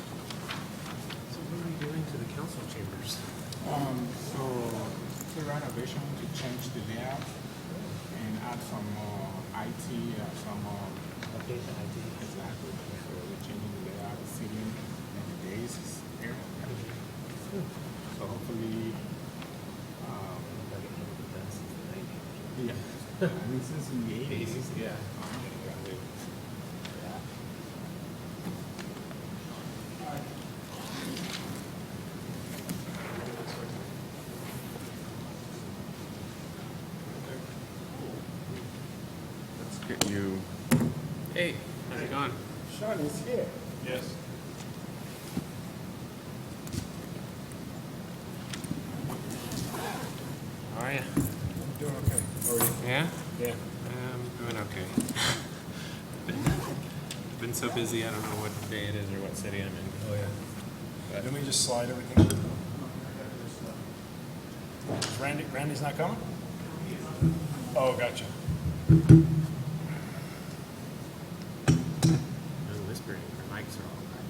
So what are we doing to the council chambers? So the renovation to change the layout and add some IT, some Update the ID. exactly. So we're changing the layout, the ceiling, and the days here. So hopefully, yeah. I mean, since in the 80s, yeah. Let's get you. Hey, how's it going? Sean is here. Yes. How are you? I'm doing okay. How are you? Yeah? Yeah. I'm doing okay. Been so busy, I don't know what day it is or what city I'm in. Oh, yeah. Let me just slide everything. Randy's not coming? Oh, gotcha. No whispering, our mics are all live.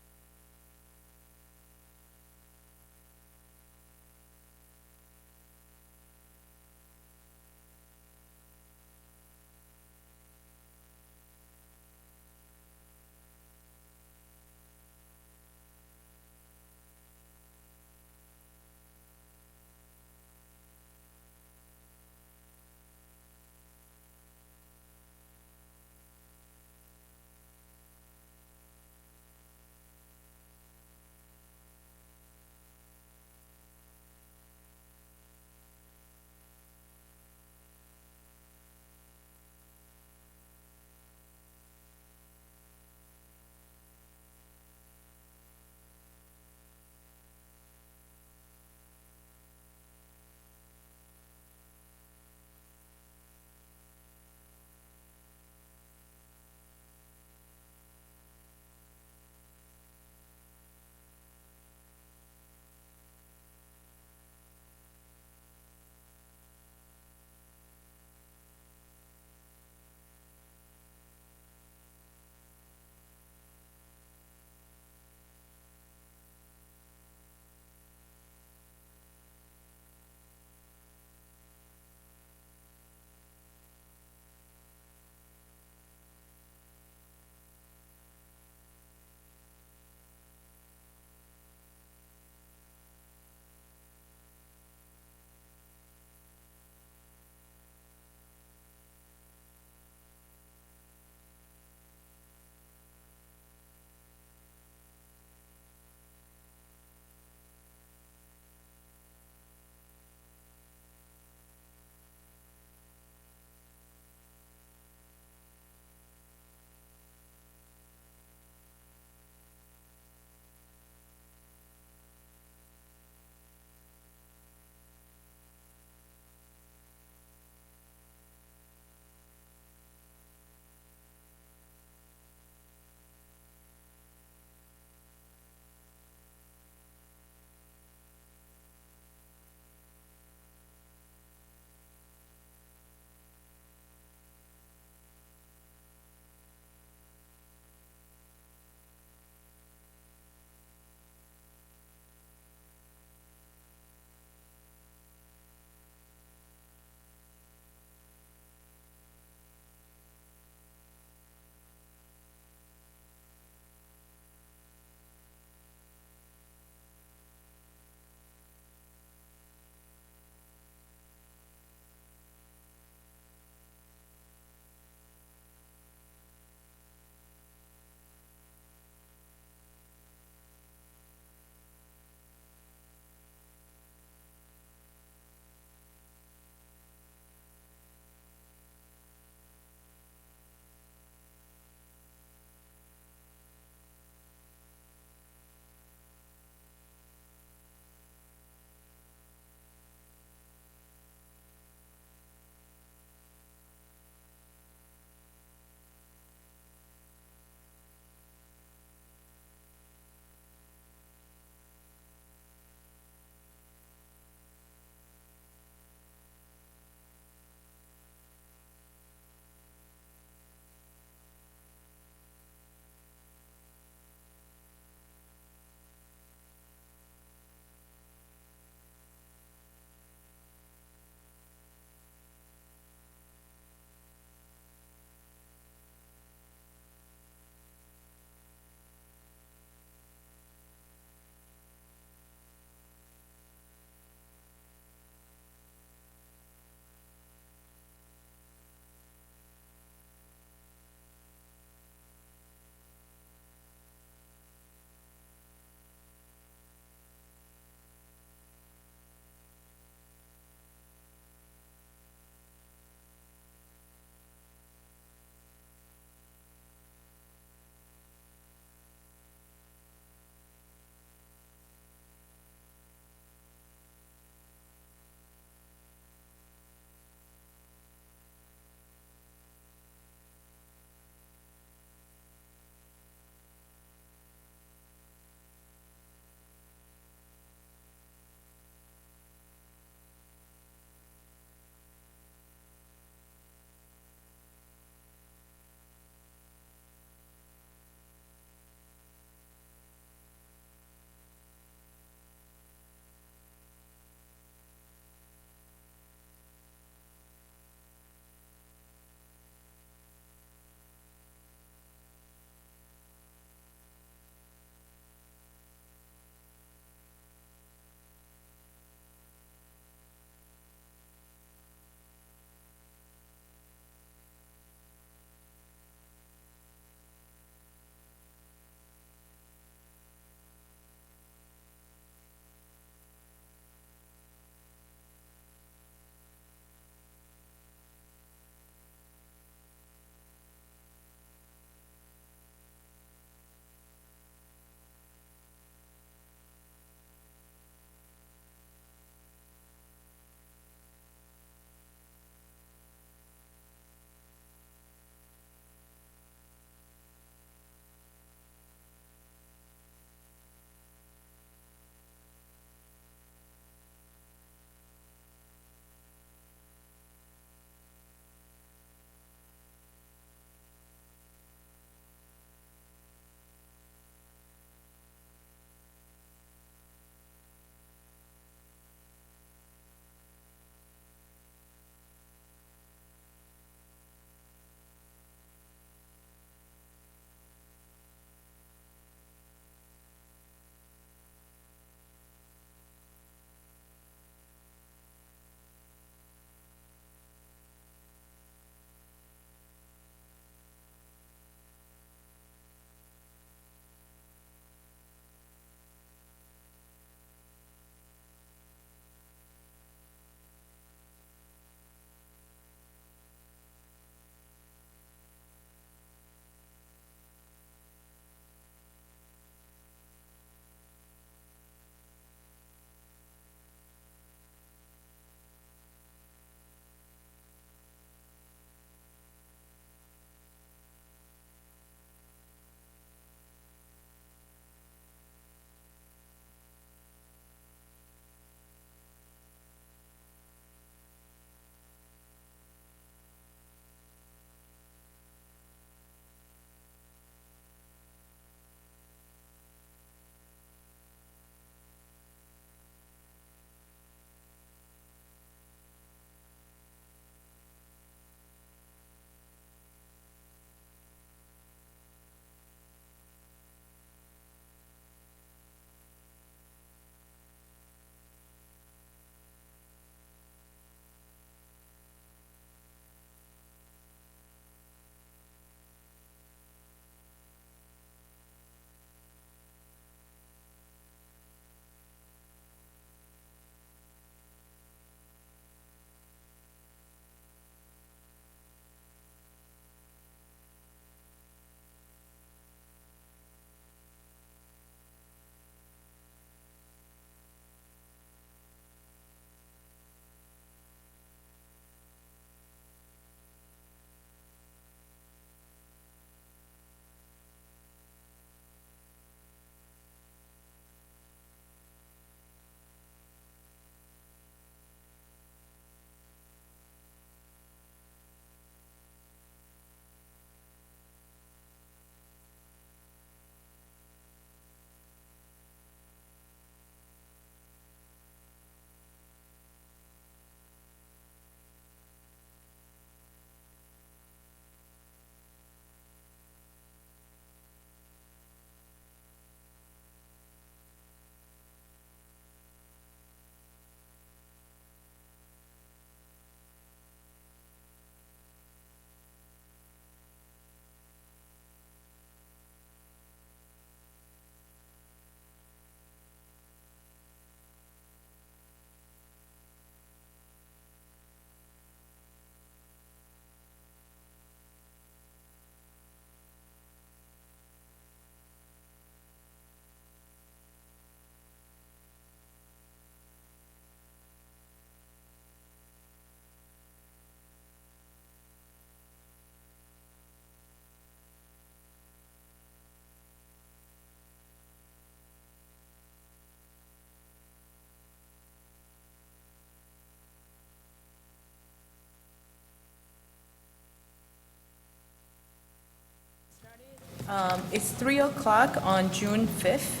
It's 3 o'clock on June 5th,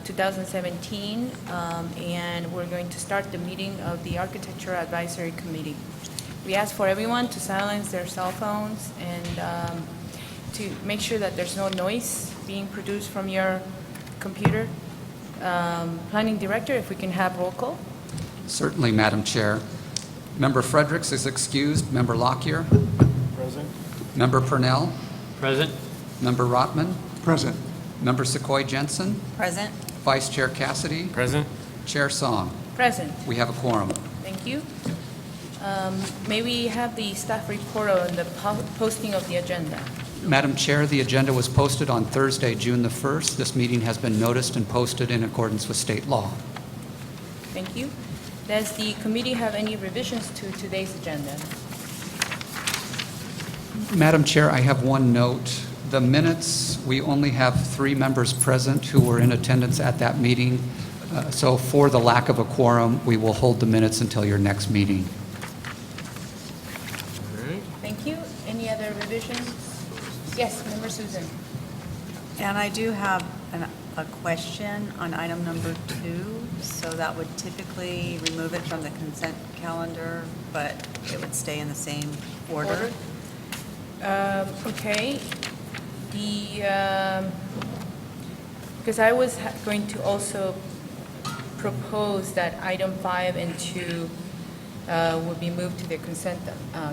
2017, and we're going to start the meeting of the Architecture Advisory Committee. We ask for everyone to silence their cell phones and to make sure that there's no noise being produced from your computer. Planning Director, if we can have roll call. Certainly, Madam Chair. Member Fredericks is excused. Member Lockyer. Present. Member Purnell. Present? Member Rotman. Present. Member Sequoia Jensen. Present. Vice Chair Cassidy. Present? Chair Song. Present. We have a quorum. Thank you. May we have the staff report on the posting of the agenda? Madam Chair, the agenda was posted on Thursday, June the 1st. This meeting has been noticed and posted in accordance with state law. Thank you. Does the committee have any revisions to today's agenda? Madam Chair, I have one note. The minutes, we only have 3 members present who were in attendance at that meeting. So for the lack of a quorum, we will hold the minutes until your next meeting. All right. Thank you. Any other revisions? Yes, Member Susan. And I do have a question on item number 2. So that would typically remove it from the consent calendar, but it would stay in the same order. Okay. Because I was going to also propose that item 5 and 2 would be moved to the consent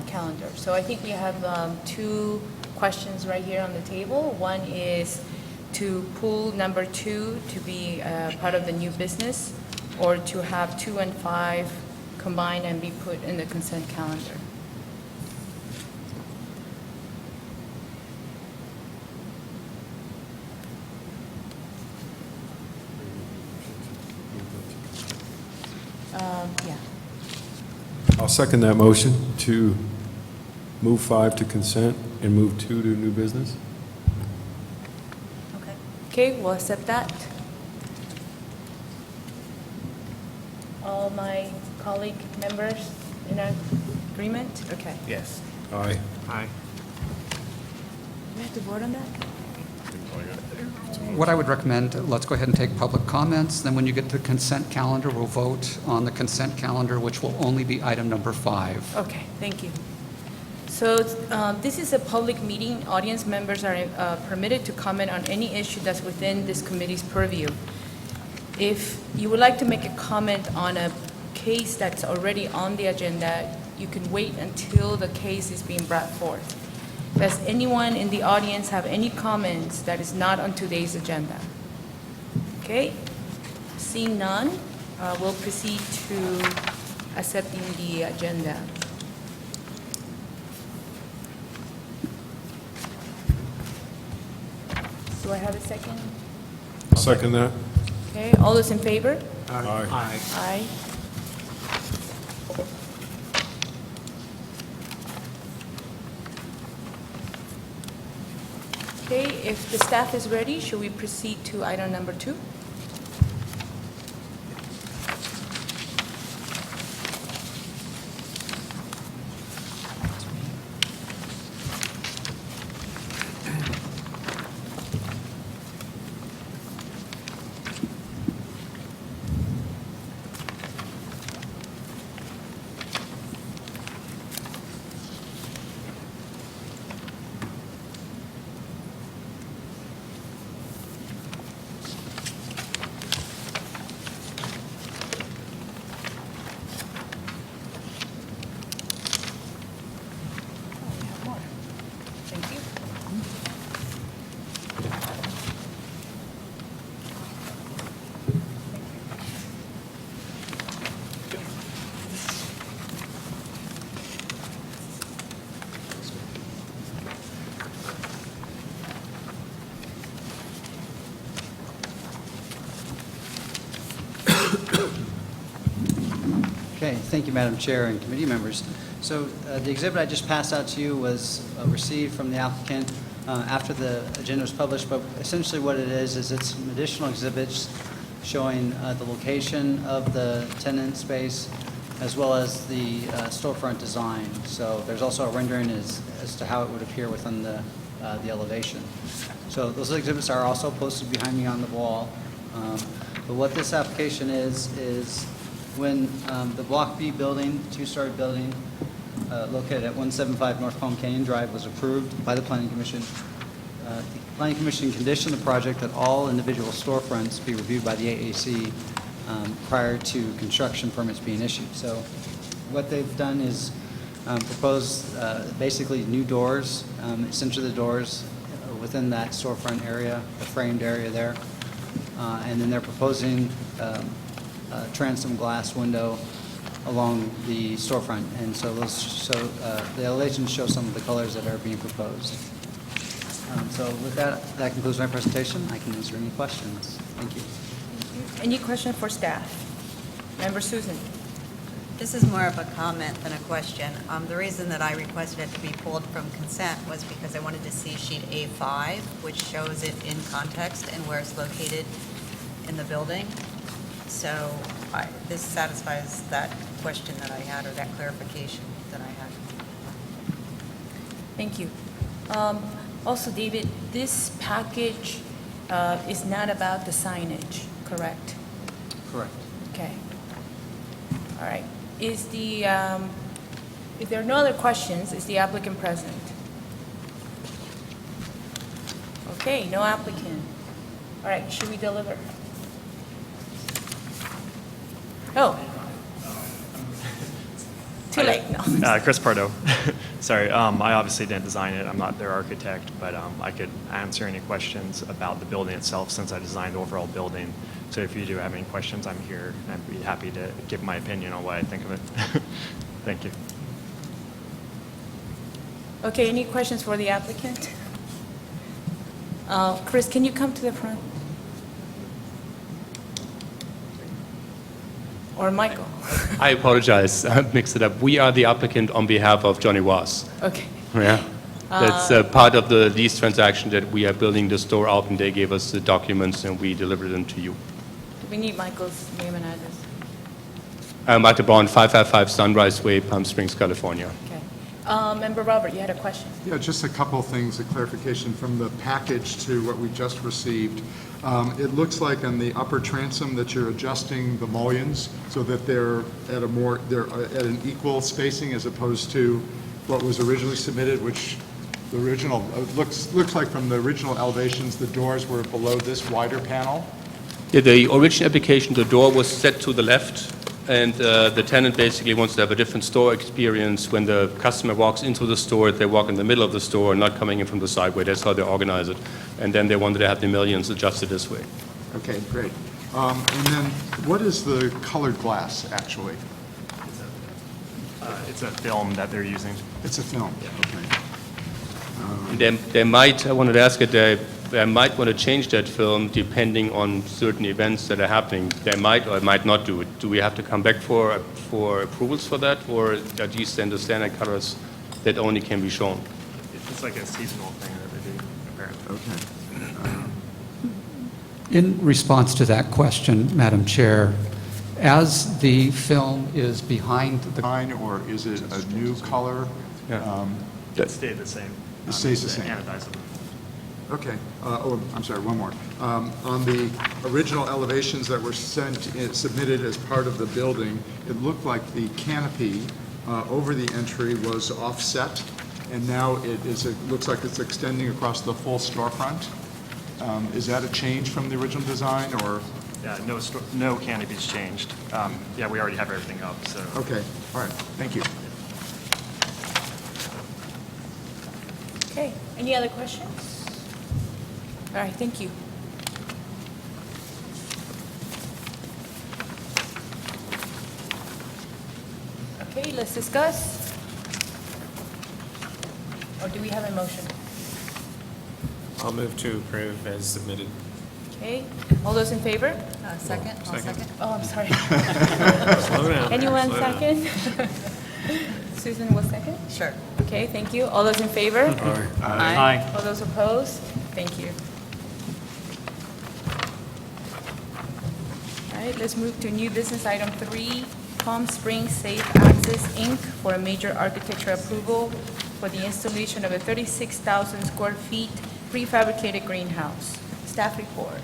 calendar. So I think we have 2 questions right here on the table. One is to pull number 2 to be part of the new business, or to have 2 and 5 combined and be put in the consent calendar. Yeah. I'll second that motion to move 5 to consent and move 2 to new business. Okay. Okay, we'll accept that. All my colleague members in agreement? Okay. Yes. Aye. Aye. We have to vote on that? What I would recommend, let's go ahead and take public comments. Then when you get to the consent calendar, we'll vote on the consent calendar, which will only be item number 5. Okay, thank you. So this is a public meeting. Audience members are permitted to comment on any issue that's within this committee's purview. If you would like to make a comment on a case that's already on the agenda, you can wait until the case is being brought forth. Does anyone in the audience have any comments that is not on today's agenda? Okay, seeing none, we'll proceed to accepting the agenda. Do I have a second? I'll second that. Okay, all those in favor? Aye. Aye. Aye. Okay, if the staff is ready, should we proceed to item number 2? Thank you. Okay, thank you, Madam Chair and committee members. So the exhibit I just passed out to you was received from the applicant after the agenda was published, but essentially what it is it's some additional exhibits showing the location of the tenant space as well as the storefront design. So there's also a rendering as to how it would appear within the the elevation. So those exhibits are also posted behind me on the wall. But what this application is when the Block B building, two-story building, located at 175 North Palm Canyon Drive was approved by the Planning Commission. The Planning Commission conditioned the project that all individual storefronts be reviewed by the AAC prior to construction permits being issued. So what they've done is propose basically new doors, essentially the doors within that storefront area, the framed area there. And then they're proposing a transom glass window along the storefront. And so the elevations show some of the colors that are being proposed. So with that concludes my presentation. I can answer any questions. Thank you. Any question for staff? Member Susan? This is more of a comment than a question. The reason that I requested it to be pulled from consent was because I wanted to see sheet A5, which shows it in context and where it's located in the building. So this satisfies that question that I had, or that clarification that I had. Thank you. Also, David, this package is not about the signage, correct? Correct. Okay. All right. If there are no other questions, is the applicant present? Okay, no applicant. All right, should we deliver? Oh. Too late, no. Chris Pardo. Sorry, I obviously didn't design it. I'm not their architect, but I could answer any questions about the building itself since I designed the overall building. So if you do have any questions, I'm here. I'd be happy to give my opinion on what I think of it. Thank you. Okay, any questions for the applicant? Chris, can you come to the front? Or Michael? I apologize, I mixed it up. We are the applicant on behalf of Johnny Was. Okay. Yeah. That's part of the lease transaction that we are building the store out, and they gave us the documents and we delivered them to you. Do we need Michael's name and address? Michael Braun, 555 Sunrise Way, Palm Springs, California. Okay. Member Robert, you had a question? Yeah, just a couple of things, a clarification from the package to what we just received. It looks like on the upper transom that you're adjusting the mullions so that they're at an equal spacing as opposed to what was originally submitted, which the original looks like from the original elevations the doors were below this wider panel. Yeah, the original application, the door was set to the left, and the tenant basically wants to have a different store experience. When the customer walks into the store, they walk in the middle of the store, not coming in from the sideway. That's how they organize it. And then they wanted to have the mullions adjusted this way. Okay, great. And then what is the colored glass, actually? It's a film that they're using. It's a film? Yeah. Okay. They might, I wanted to ask it, they might want to change that film depending on certain events that are happening. They might or might not do it. Do we have to come back for approvals for that, or are these then the standard colors that only can be shown? It's like a seasonal thing that they do, apparently. Okay. In response to that question, Madam Chair, as the film is behind the... Or is it a new color? Yeah. It stayed the same. It stays the same. Anodizable. Okay. I'm sorry, one more. On the original elevations that were submitted as part of the building, it looked like the canopy over the entry was offset, and now it looks like it's extending across the full storefront. Is that a change from the original design, or? Yeah, no canopy's changed. Yeah, we already have everything up, so. Okay, all right, thank you. Okay, any other questions? All right, thank you. Okay, let's discuss. Or do we have a motion? I'll move to approve as submitted. Okay, all those in favor? Second? I'll second. Oh, I'm sorry. Slow down. Anyone Slow down. second? Susan will second? Sure. Okay, thank you. All those in favor? Aye. All those opposed? Thank you. All right, let's move to new business item 3, Palm Springs Safe Access, Inc., for a major architecture approval for the installation of a 36,000 square feet prefabricated greenhouse. Staff report.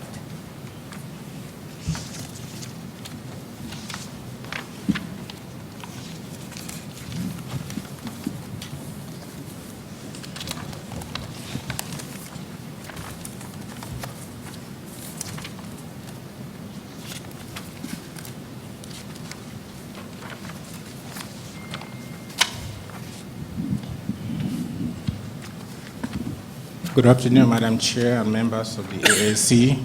Good afternoon, Madam Chair and members of the AAC.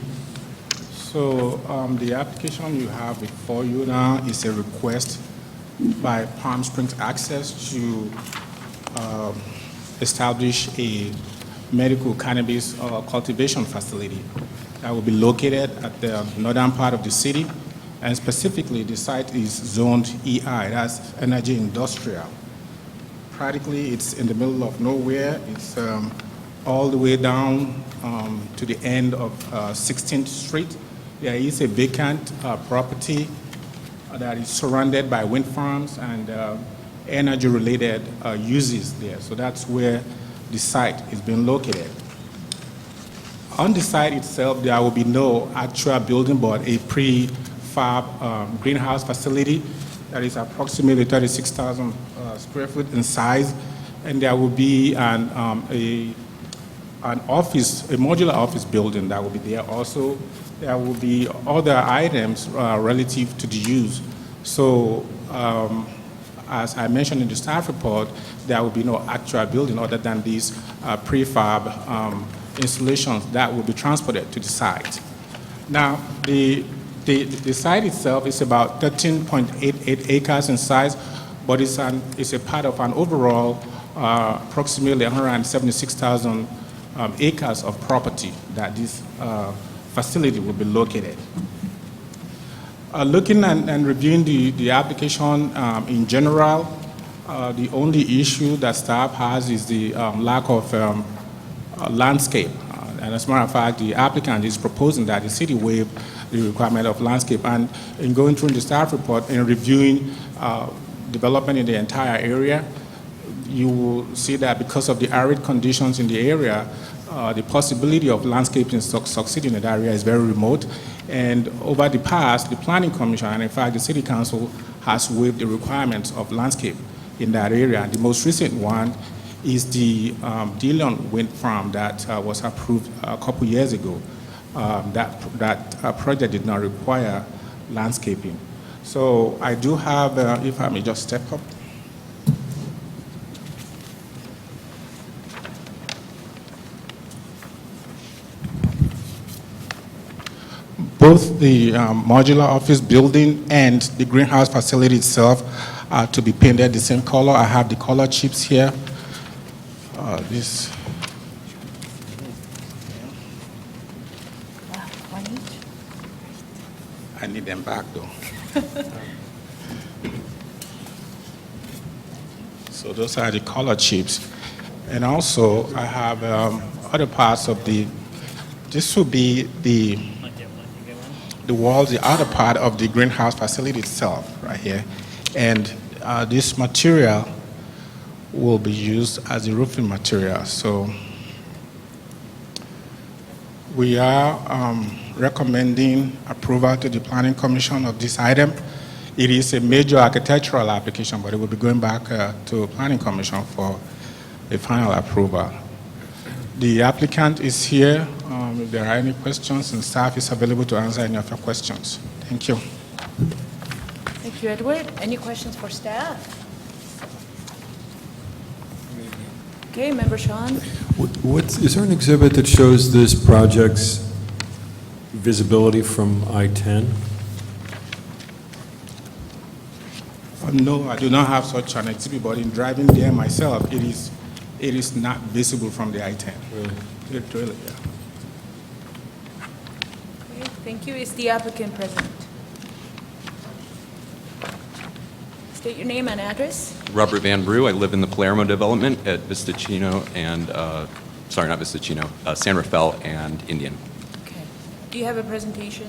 So the application you have before you now is a request by Palm Springs Access to establish a medical cannabis cultivation facility that will be located at the northern part of the city, and specifically the site is zoned EI, that's energy industrial. Practically, it's in the middle of nowhere. It's all the way down to the end of 16th Street. There is a vacant property that is surrounded by wind farms and energy-related uses there. So that's where the site is being located. On the site itself, there will be no actual building, but a prefab greenhouse facility that is approximately 36,000 square foot in size, and there will be an office, a modular office building that will be there also. There will be other items relative to the use. So, as I mentioned in the staff report, there will be no actual building other than these prefab installations that will be transported to the site. Now, the site itself is about 13.88 acres in size, but it's a part of an overall approximately 176,000 acres of property that this facility will be located. Looking and reviewing the application in general, the only issue that staff has is the lack of landscape. And as a matter of fact, the applicant is proposing that the city waive the requirement of landscape. And in going through the staff report and reviewing development in the entire area, you will see that because of the arid conditions in the area, the possibility of landscaping succeeding in that area is very remote. And over the past, the Planning Commission, and in fact the City Council, has waived the requirements of landscape in that area. The most recent one is the Dillon Wind Farm that was approved a couple years ago. That project did not require landscaping. So I do have, if I may just step up. Both the modular office building and the greenhouse facility itself are to be painted the same color. I have the color chips here. One each? I need them back though. So those are the color chips. And also I have other parts of this will be the walls, the outer part of the greenhouse facility itself, right here. And this material will be used as a roofing material. So we are recommending approval to the Planning Commission of this item. It is a major architectural application, but it will be going back to Planning Commission for a final approval. The applicant is here. If there are any questions, and staff is available to answer any of your questions. Thank you. Thank you, Edward. Any questions for staff? Okay, Member Sean. Is there an exhibit that shows this project's visibility from I-10? No, I do not have such an exhibit, but in driving there myself, it is not visible from the I-10. Really? Really, yeah. Okay, thank you. Is the applicant present? State your name and address. Robert Van Brew. I live in the Palermo development at Vista Chino and, sorry, not Vista Chino, San Rafael and Indian. Okay. Do you have a presentation?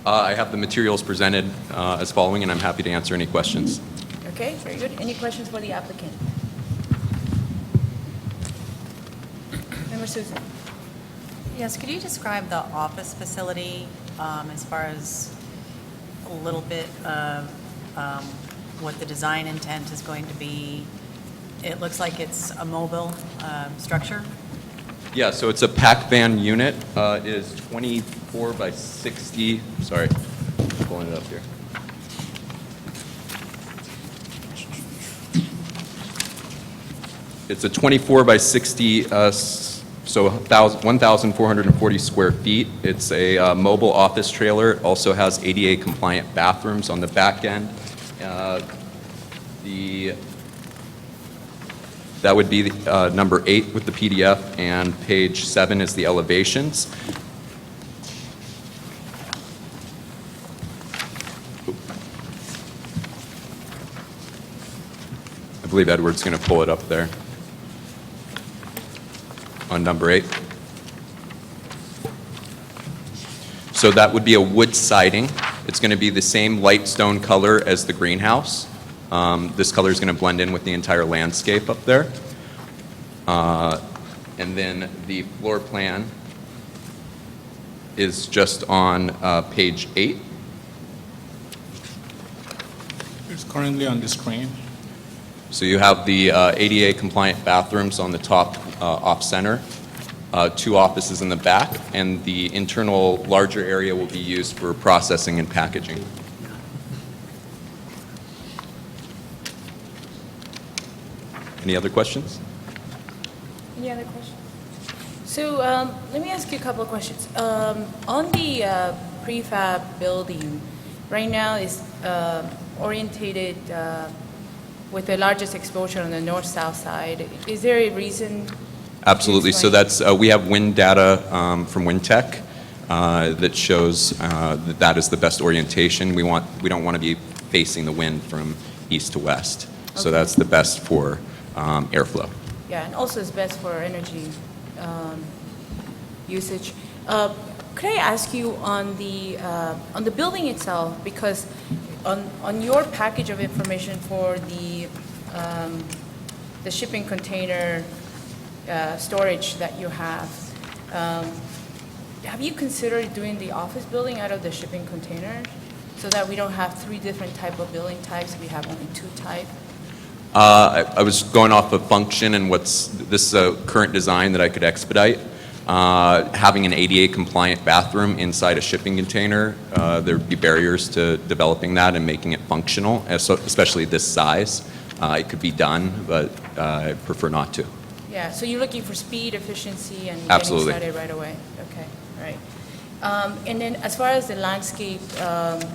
I have the materials presented as following, and I'm happy to answer any questions. Okay, very good. Any questions for the applicant? Councilmember Souza. Yes, could you describe the office facility as far as a little bit of what the design intent is going to be? It looks like it's a mobile structure. Yeah, so it's a pack van unit. It is 24 by 60, sorry, I'm pulling it up here. It's a 24 by 60, so 1,440 square feet. It's a mobile office trailer. It also has ADA compliant bathrooms on the back end. That would be number 8 with the PDF, and page 7 is the elevations. I believe Edward's going to pull it up there on number 8. So that would be a wood siding. It's going to be the same light stone color as the greenhouse. This color is going to blend in with the entire landscape up there. And then the floor plan is just on page 8. It's currently on the screen. So you have the ADA compliant bathrooms on the top off center, 2 offices in the back, and the internal larger area will be used for processing and packaging. Any other questions? Any other questions? So let me ask you a couple of questions. On the prefab building, right now is orientated with the largest exposure on the north-south side. Is there a reason? Absolutely. So that's we have wind data from WindTech that shows that is the best orientation. We don't want to be facing the wind from east to west. So Okay. that's the best for airflow. Yeah, and also it's best for energy usage. Could I ask you on the building itself, because on your package of information for the shipping container storage that you have you considered doing the office building out of the shipping container so that we don't have 3 different type of building types, we have only 2 types? I was going off of function and this is a current design that I could expedite. Having an ADA compliant bathroom inside a shipping container, there'd be barriers to developing that and making it functional, especially this size. It could be done, but I prefer not to. Yeah, so you're looking for speed, efficiency, and Absolutely. getting started right away. Okay, all right. And then as far as the landscape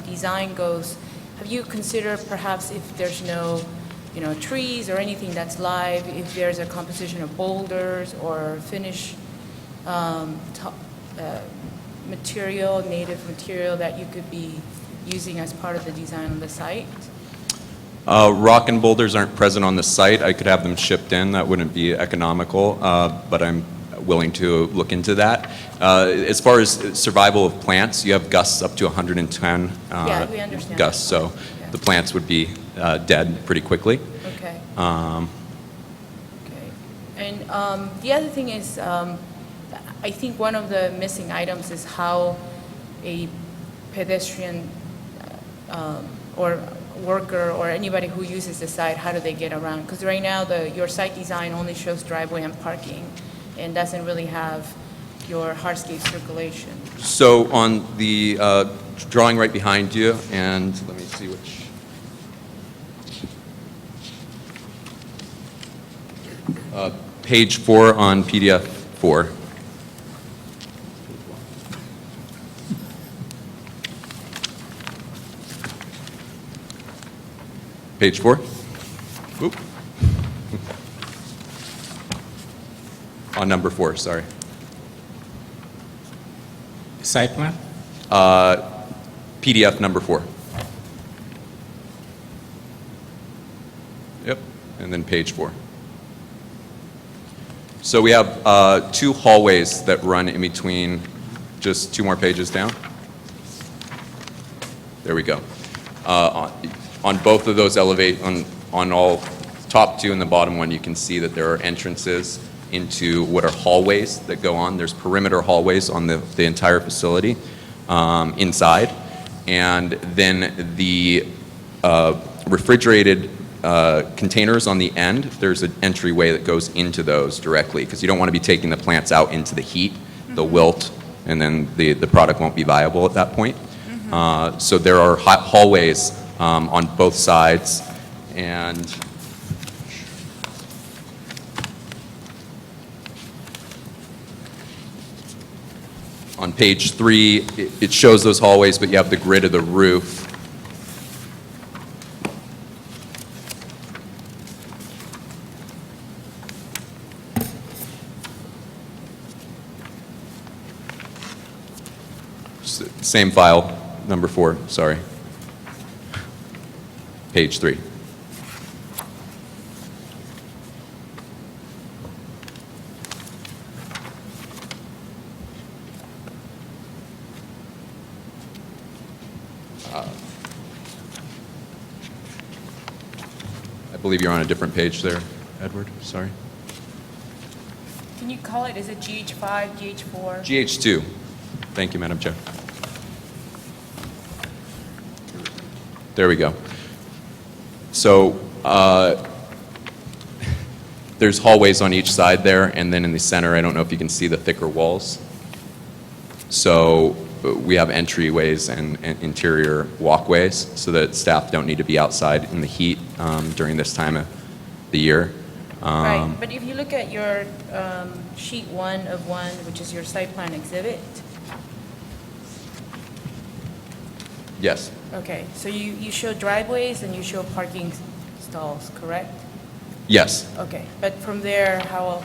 design goes, have you considered perhaps if there's no trees or anything that's live, if there's a composition of boulders or finished material, native material that you could be using as part of the design on the site? Rock and boulders aren't present on the site. I could have them shipped in. That wouldn't be economical, but I'm willing to look into that. As far as survival of plants, you have gusts up to 110 Yeah, we understand gusts, so Yeah. the plants would be dead pretty quickly. Okay. Okay. And the other thing is, I think one of the missing items is how a pedestrian or worker or anybody who uses the site, how do they get around? Because right now, your site design only shows driveway and parking and doesn't really have your hardscape circulation. So on the drawing right behind you, and let me see which. Page 4 on PDF 4. Page 4. Oop. On number 4, sorry. Site plan? PDF number 4. Yep, and then page 4. So we have 2 hallways that run in between, just 2 more pages down. There we go. On both of those on all top 2 and the bottom one, you can see that there are entrances into what are hallways that go on. There's perimeter hallways on the entire facility inside. And then the refrigerated containers on the end, there's an entryway that goes into those directly, because you don't want to be taking the plants out into the heat, they'll wilt, and then the product won't be viable at that point. So there are hallways on both sides, and on page 3, it shows those hallways, but you have the grid of the roof. Same file, number 4, sorry. Page 3. I believe you're on a different page there, Edward, sorry. Can you call it, is it GH5, GH4? GH2. Thank you, Madam Chair. There we go. So there's hallways on each side there, and then in the center, I don't know if you can see the thicker walls. So we have entryways and interior walkways so that staff don't need to be outside in the heat during this time of the year. Right, but if you look at your sheet 1 of 1, which is your site plan exhibit, Yes. okay, so you show driveways and you show parking stalls, correct? Yes. Okay, but from there, how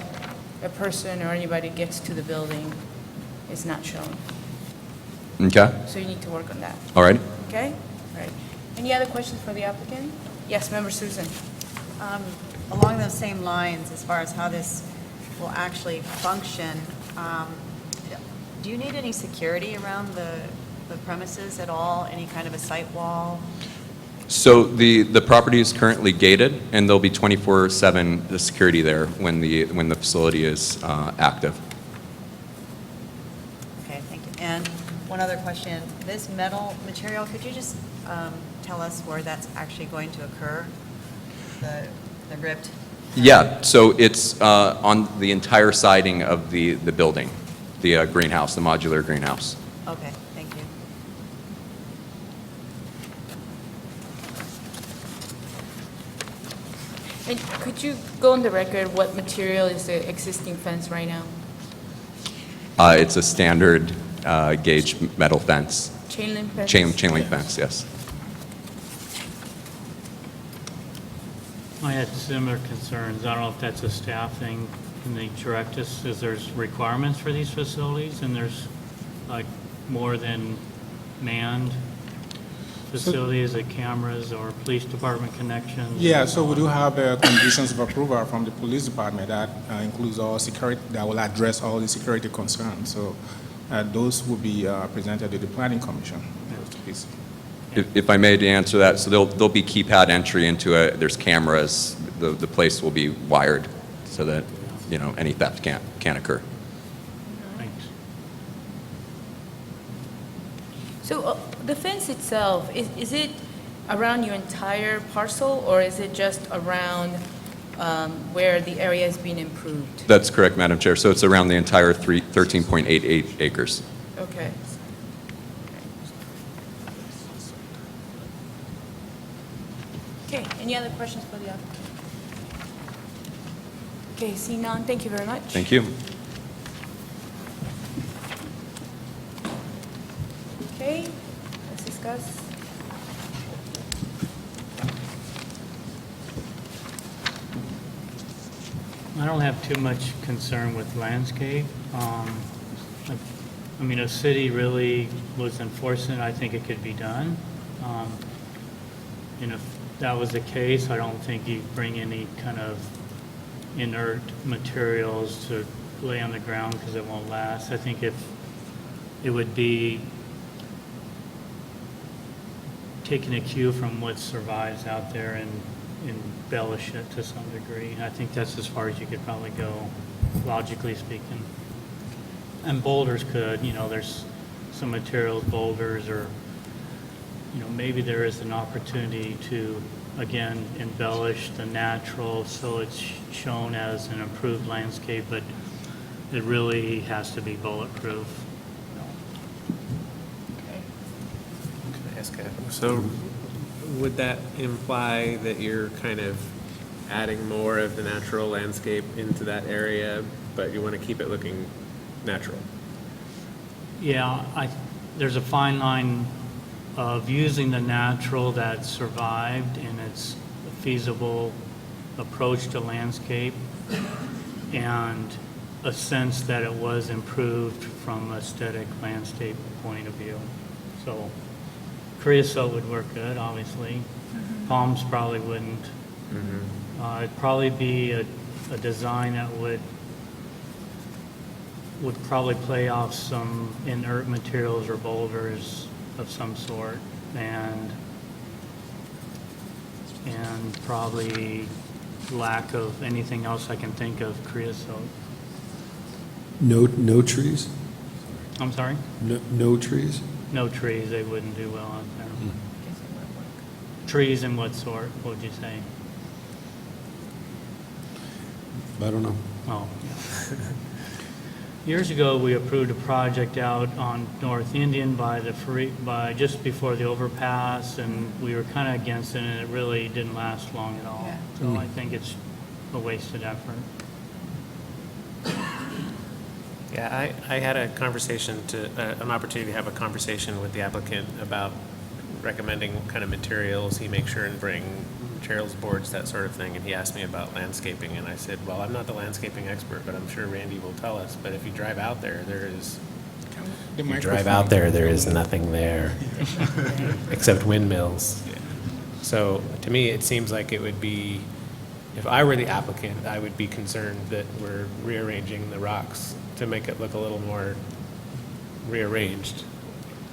a person or anybody gets to the building is not shown. Okay. So you need to work on that, All right. okay? All right. Any other questions for the applicant? Yes, Member Susan. Along those same lines, as far as how this will actually function, do you need any security around the premises at all? Any kind of a site wall? So the property is currently gated, and there'll be 24/7 security there when the facility is active. Okay, thank you. And one other question. This metal material, could you just tell us where that's actually going to occur? The ripped? Yeah, so it's on the entire siding of the building, the greenhouse, the modular greenhouse. Okay, thank you. And could you go on the record, what material is the existing fence right now? It's a standard gauge metal fence. Chain link fence? Chain link fence, yes. I had similar concerns. I don't know if that's a staff thing. Can they direct us? Is there's requirements for these facilities, and there's like more than manned facilities, like cameras or police department connections? Yeah, so we do have conditions of approval from the police department that includes all security, that will address all the security concerns. So those will be presented to the planning commission. Please. If I may to answer that, so there'll be keypad entry into it. There's cameras. The place will be wired so that any theft can't occur. Thanks. So the fence itself, is it around your entire parcel, or is it just around where the area is being improved? That's correct, Madam Chair. So it's around the entire 13.88 acres. Okay. Okay, any other questions for the applicant? Okay, seeing none, thank you very much. Thank you. Okay, let's discuss. I don't have too much concern with landscape. I mean, if city really was enforcing it, I think it could be done. And if that was the case, I don't think you'd bring any kind of inert materials to lay on the ground because it won't last. I think if it would be taking a cue from what survives out there in embellish it to some degree. I think that's as far as you could probably go, logically speaking. And boulders could, there's some materials, boulders, or, maybe there is an opportunity to, again, embellish the natural so it's shown as an improved landscape, but it really has to be bulletproof. Can I ask so would that imply that you're kind of adding more of the natural landscape into that area, but you want to keep it looking natural? Yeah, there's a fine line of using the natural that survived in its feasible approach to landscape and a sense that it was improved from aesthetic landscape point of view. So creosote would work good, obviously. Palms probably wouldn't. It'd probably be a design that would probably play off some inert materials or boulders of some sort, and probably lack of anything else I can think of creosote. No trees? I'm sorry? No trees? No trees, they wouldn't do well out there. Trees and what sort, what would you say? I don't know. Oh, yeah. Years ago, we approved a project out on North Indian by just before the overpass, and we were kind of against it, and it really didn't last long at all. Yeah. So I think it's a wasted effort. Yeah, I had an opportunity to have a conversation with the applicant about recommending what kind of materials he make sure and bring, materials, boards, that sort of thing, and he asked me about landscaping, and I said, well, I'm not the landscaping expert, but I'm sure Randy will tell us, but if you drive out there, there is nothing there except windmills. So to me, it seems like it would be, if I were the applicant, I would be concerned that we're rearranging the rocks to make it look a little more rearranged.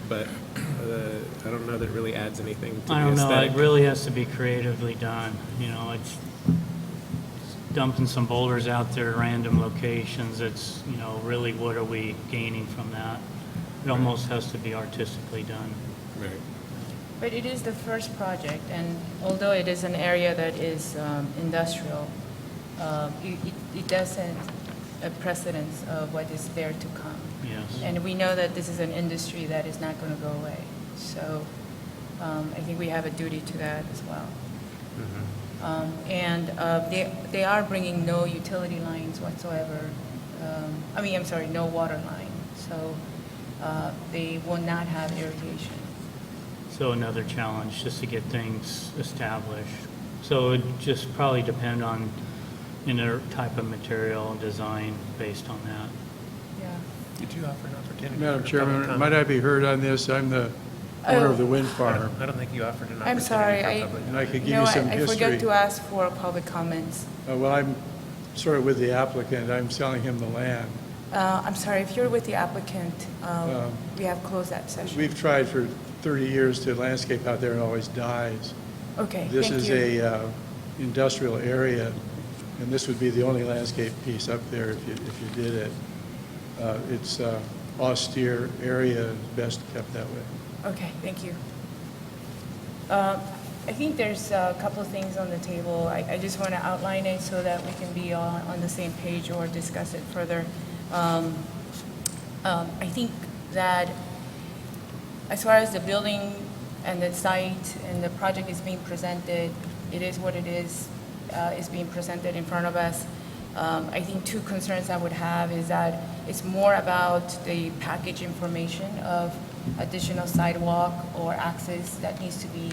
But I don't know that it really adds anything to the I don't know, aesthetic. it really has to be creatively done, it's dumping some boulders out there at random locations, it's, really what are we gaining from that? It almost has to be artistically done. Right. But it is the first project, and although it is an area that is industrial, it does set a precedence of what is there to come. Yes. And we know that this is an industry that is not going to go away. So I think we have a duty to that as well. And they are bringing no utility lines whatsoever. No water line. So they will not have irrigation. So another challenge, just to get things established. So it would just probably depend on type of material and design based on that. Yeah. Did you offer an opportunity? Madam for Chairman, public might comment? I be heard on this? I'm the owner of the wind farm, I don't think you offered an opportunity. I'm sorry. for public and I could give No, you some I history. forgot to ask for public comments. Well, I'm sort of with the applicant. I'm selling him the land. I'm sorry, if you're with the applicant, we have closed that session. We've tried for 30 years to landscape out there, and it always dies. Okay, This thank is you. a industrial area, and this would be the only landscape piece up there if you did it. It's austere area, best kept that way. Okay, thank you. I think there's a couple of things on the table. I just want to outline it so that we can be on the same page or discuss it further. I think that as far as the building and the site and the project is being presented, it is what it is being presented in front of us. I think two concerns I would have is that it's more about the package information of additional sidewalk or access that needs to be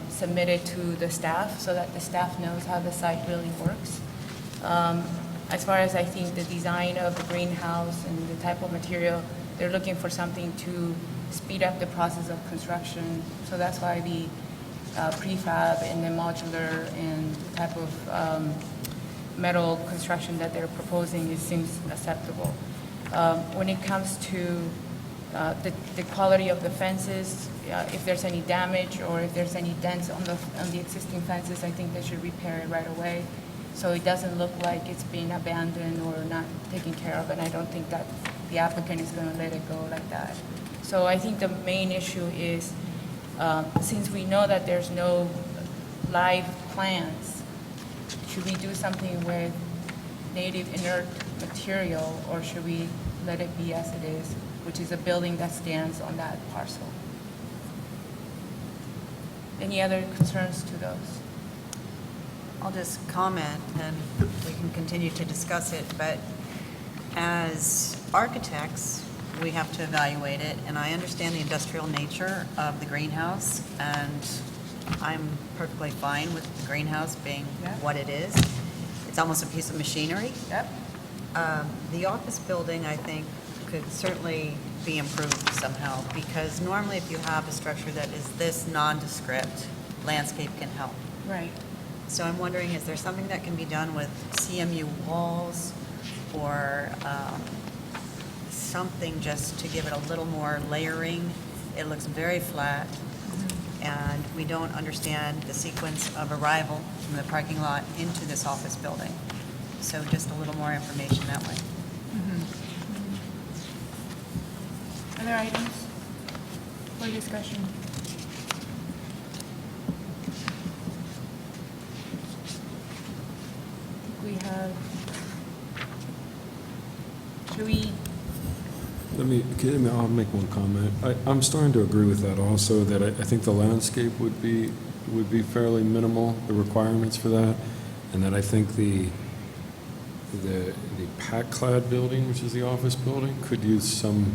submitted to the staff so that the staff knows how the site really works. As far as I think the design of the greenhouse and the type of material, they're looking for something to speed up the process of construction. So that's why the prefab and the modular and the type of metal construction that they're proposing, it seems acceptable. When it comes to the quality of the fences, if there's any damage or if there's any dents on the existing fences, I think they should repair it right away, so it doesn't look like it's being abandoned or not taken care of, and I don't think that the applicant is going to let it go like that. So I think the main issue is, since we know that there's no live plants, should we do something with native inert material, or should we let it be as it is, which is a building that stands on that parcel? Any other concerns to those? I'll just comment, and we can continue to discuss it, but as architects, we have to evaluate it, and I understand the industrial nature of the greenhouse, and I'm perfectly fine with the greenhouse being what it is. It's almost a piece of machinery. Yep. The office building, I think, could certainly be improved somehow, because normally if you have a structure that is this nondescript, landscape can help. Right. So I'm wondering, is there something that can be done with CMU walls or something just to give it a little more layering? It looks very flat, and we don't understand the sequence of arrival from the parking lot into this office building. So just a little more information that way. Other items for discussion? We have, should we, I'll make one comment. I'm starting to agree with that also, that I think the landscape would be fairly minimal, the requirements for that, and that I think the pack-clad building, which is the office building, could use some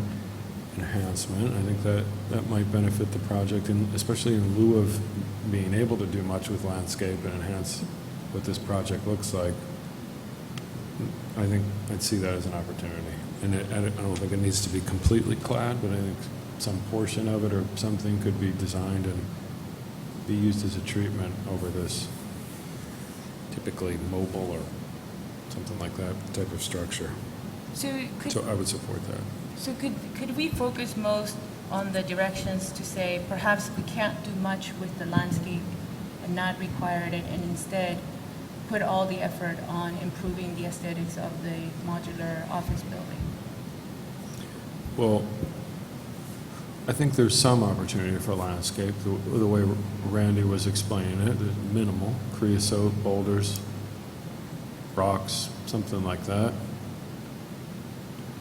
enhancement. I think that might benefit the project, and especially in lieu of being able to do much with landscape and enhance what this project looks like. I think I'd see that as an opportunity. And I don't think it needs to be completely clad, but I think some portion of it or something could be designed and be used as a treatment over this typically mobile or something like that type of structure. so I would support that. So could we focus most on the directions to say perhaps we can't do much with the landscape and not require it, and instead put all the effort on improving the aesthetics of the modular office building? Well, I think there's some opportunity for landscape, the way Randy was explaining it, there's minimal, creosote, boulders, rocks, something like that.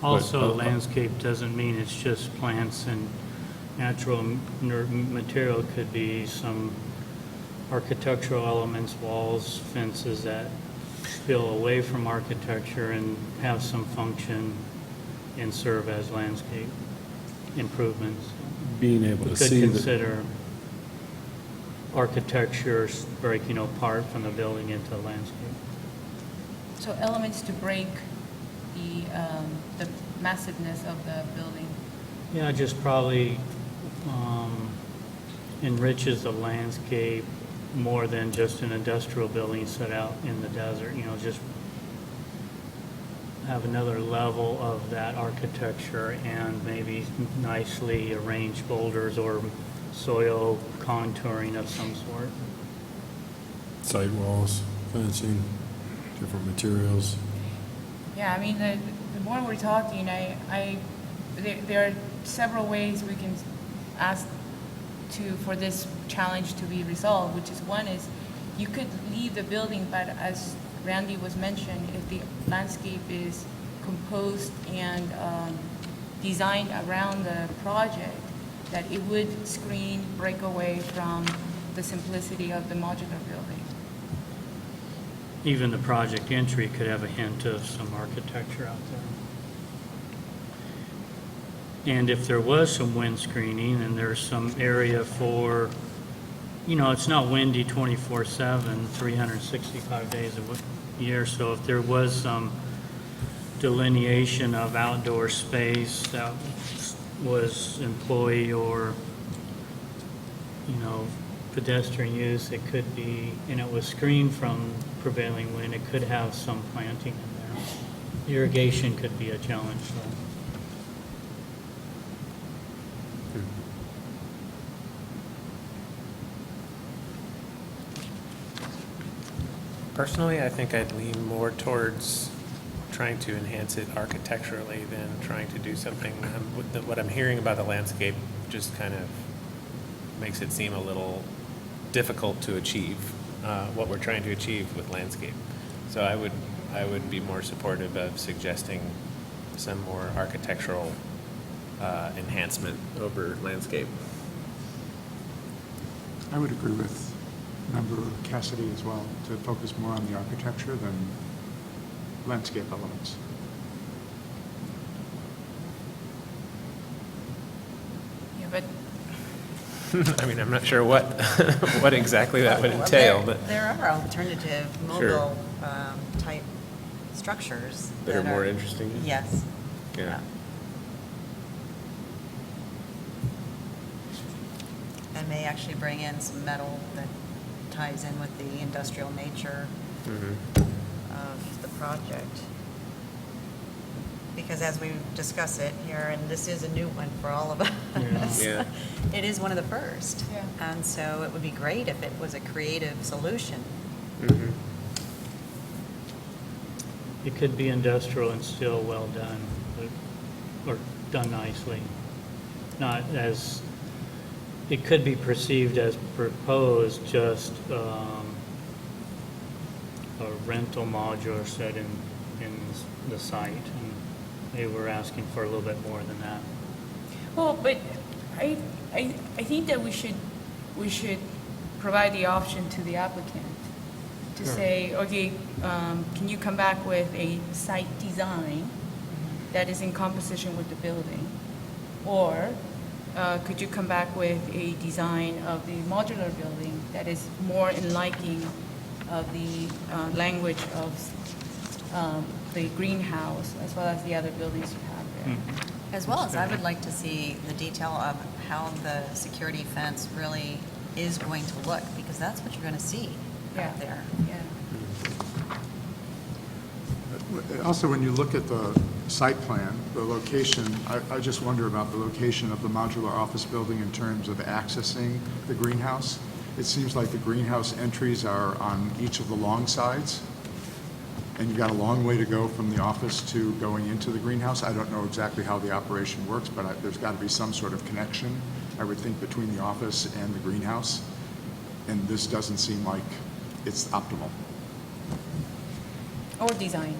Also, But, landscape doesn't mean it's just plants and natural material. It could be some architectural elements, walls, fences that spill away from architecture and have some function and serve as landscape improvements. Being able We to could see that. consider architecture breaking apart from the building into landscape. So elements to break the massiveness of the building. Yeah, just probably enriches the landscape more than just an industrial building set out in the desert, just have another level of that architecture and maybe nicely arranged boulders or soil contouring of some sort. Sidewalls, fencing, different materials. Yeah, I mean, the more we're talking, there are several ways we can ask for this challenge to be resolved, which is one is you could leave the building, but as Randy was mentioned, if the landscape is composed and designed around the project, that it would screen, break away from the simplicity of the modular building. Even the project entry could have a hint of some architecture out there. And if there was some wind screening and there's some area for, it's not windy 24/7, 365 days a year, so if there was some delineation of outdoor space that was employee or, pedestrian use, it could be, and it was screened from prevailing wind, it could have some planting in there. Irrigation could be a challenge, though. Personally, I think I'd lean more towards trying to enhance it architecturally than trying to do something. What I'm hearing about the landscape just kind of makes it seem a little difficult to achieve, what we're trying to achieve with landscape. So I would be more supportive of suggesting some more architectural enhancement over landscape. I would agree with Member Cassidy as well, to focus more on the architecture than landscape elements. Yeah, but I mean, I'm not sure what, what exactly that would entail, but There are alternative Sure. mobile type structures. that are more interesting. Yes. Yeah. And may actually bring in some metal that ties in with the industrial nature Mhm. of the project. Because as we discuss it here, and this is a new one for all of us. Yeah. It is one of the first. Yeah. And so it would be great if it was a creative solution. Mhm. It could be industrial and still well done, or done nicely. Not as, it could be perceived as proposed, just a rental modular set in the site. And they were asking for a little bit more than that. Well, but I think that we should provide the option to the applicant to Sure. say, okay, can you come back with a site design that is in composition with the building? Or could you come back with a design of the modular building that is more in liking of the language of the greenhouse as well as the other buildings you have there? As well as I would like to see the detail of how the security fence really is going to look, because that's what you're going to see Yeah. out there. Yeah. Also, when you look at the site plan, the location, I just wonder about the location of the modular office building in terms of accessing the greenhouse. It seems like the greenhouse entries are on each of the long sides, and you've got a long way to go from the office to going into the greenhouse. I don't know exactly how the operation works, but there's got to be some sort of connection, I would think, between the office and the greenhouse, and this doesn't seem like it's optimal. Or design.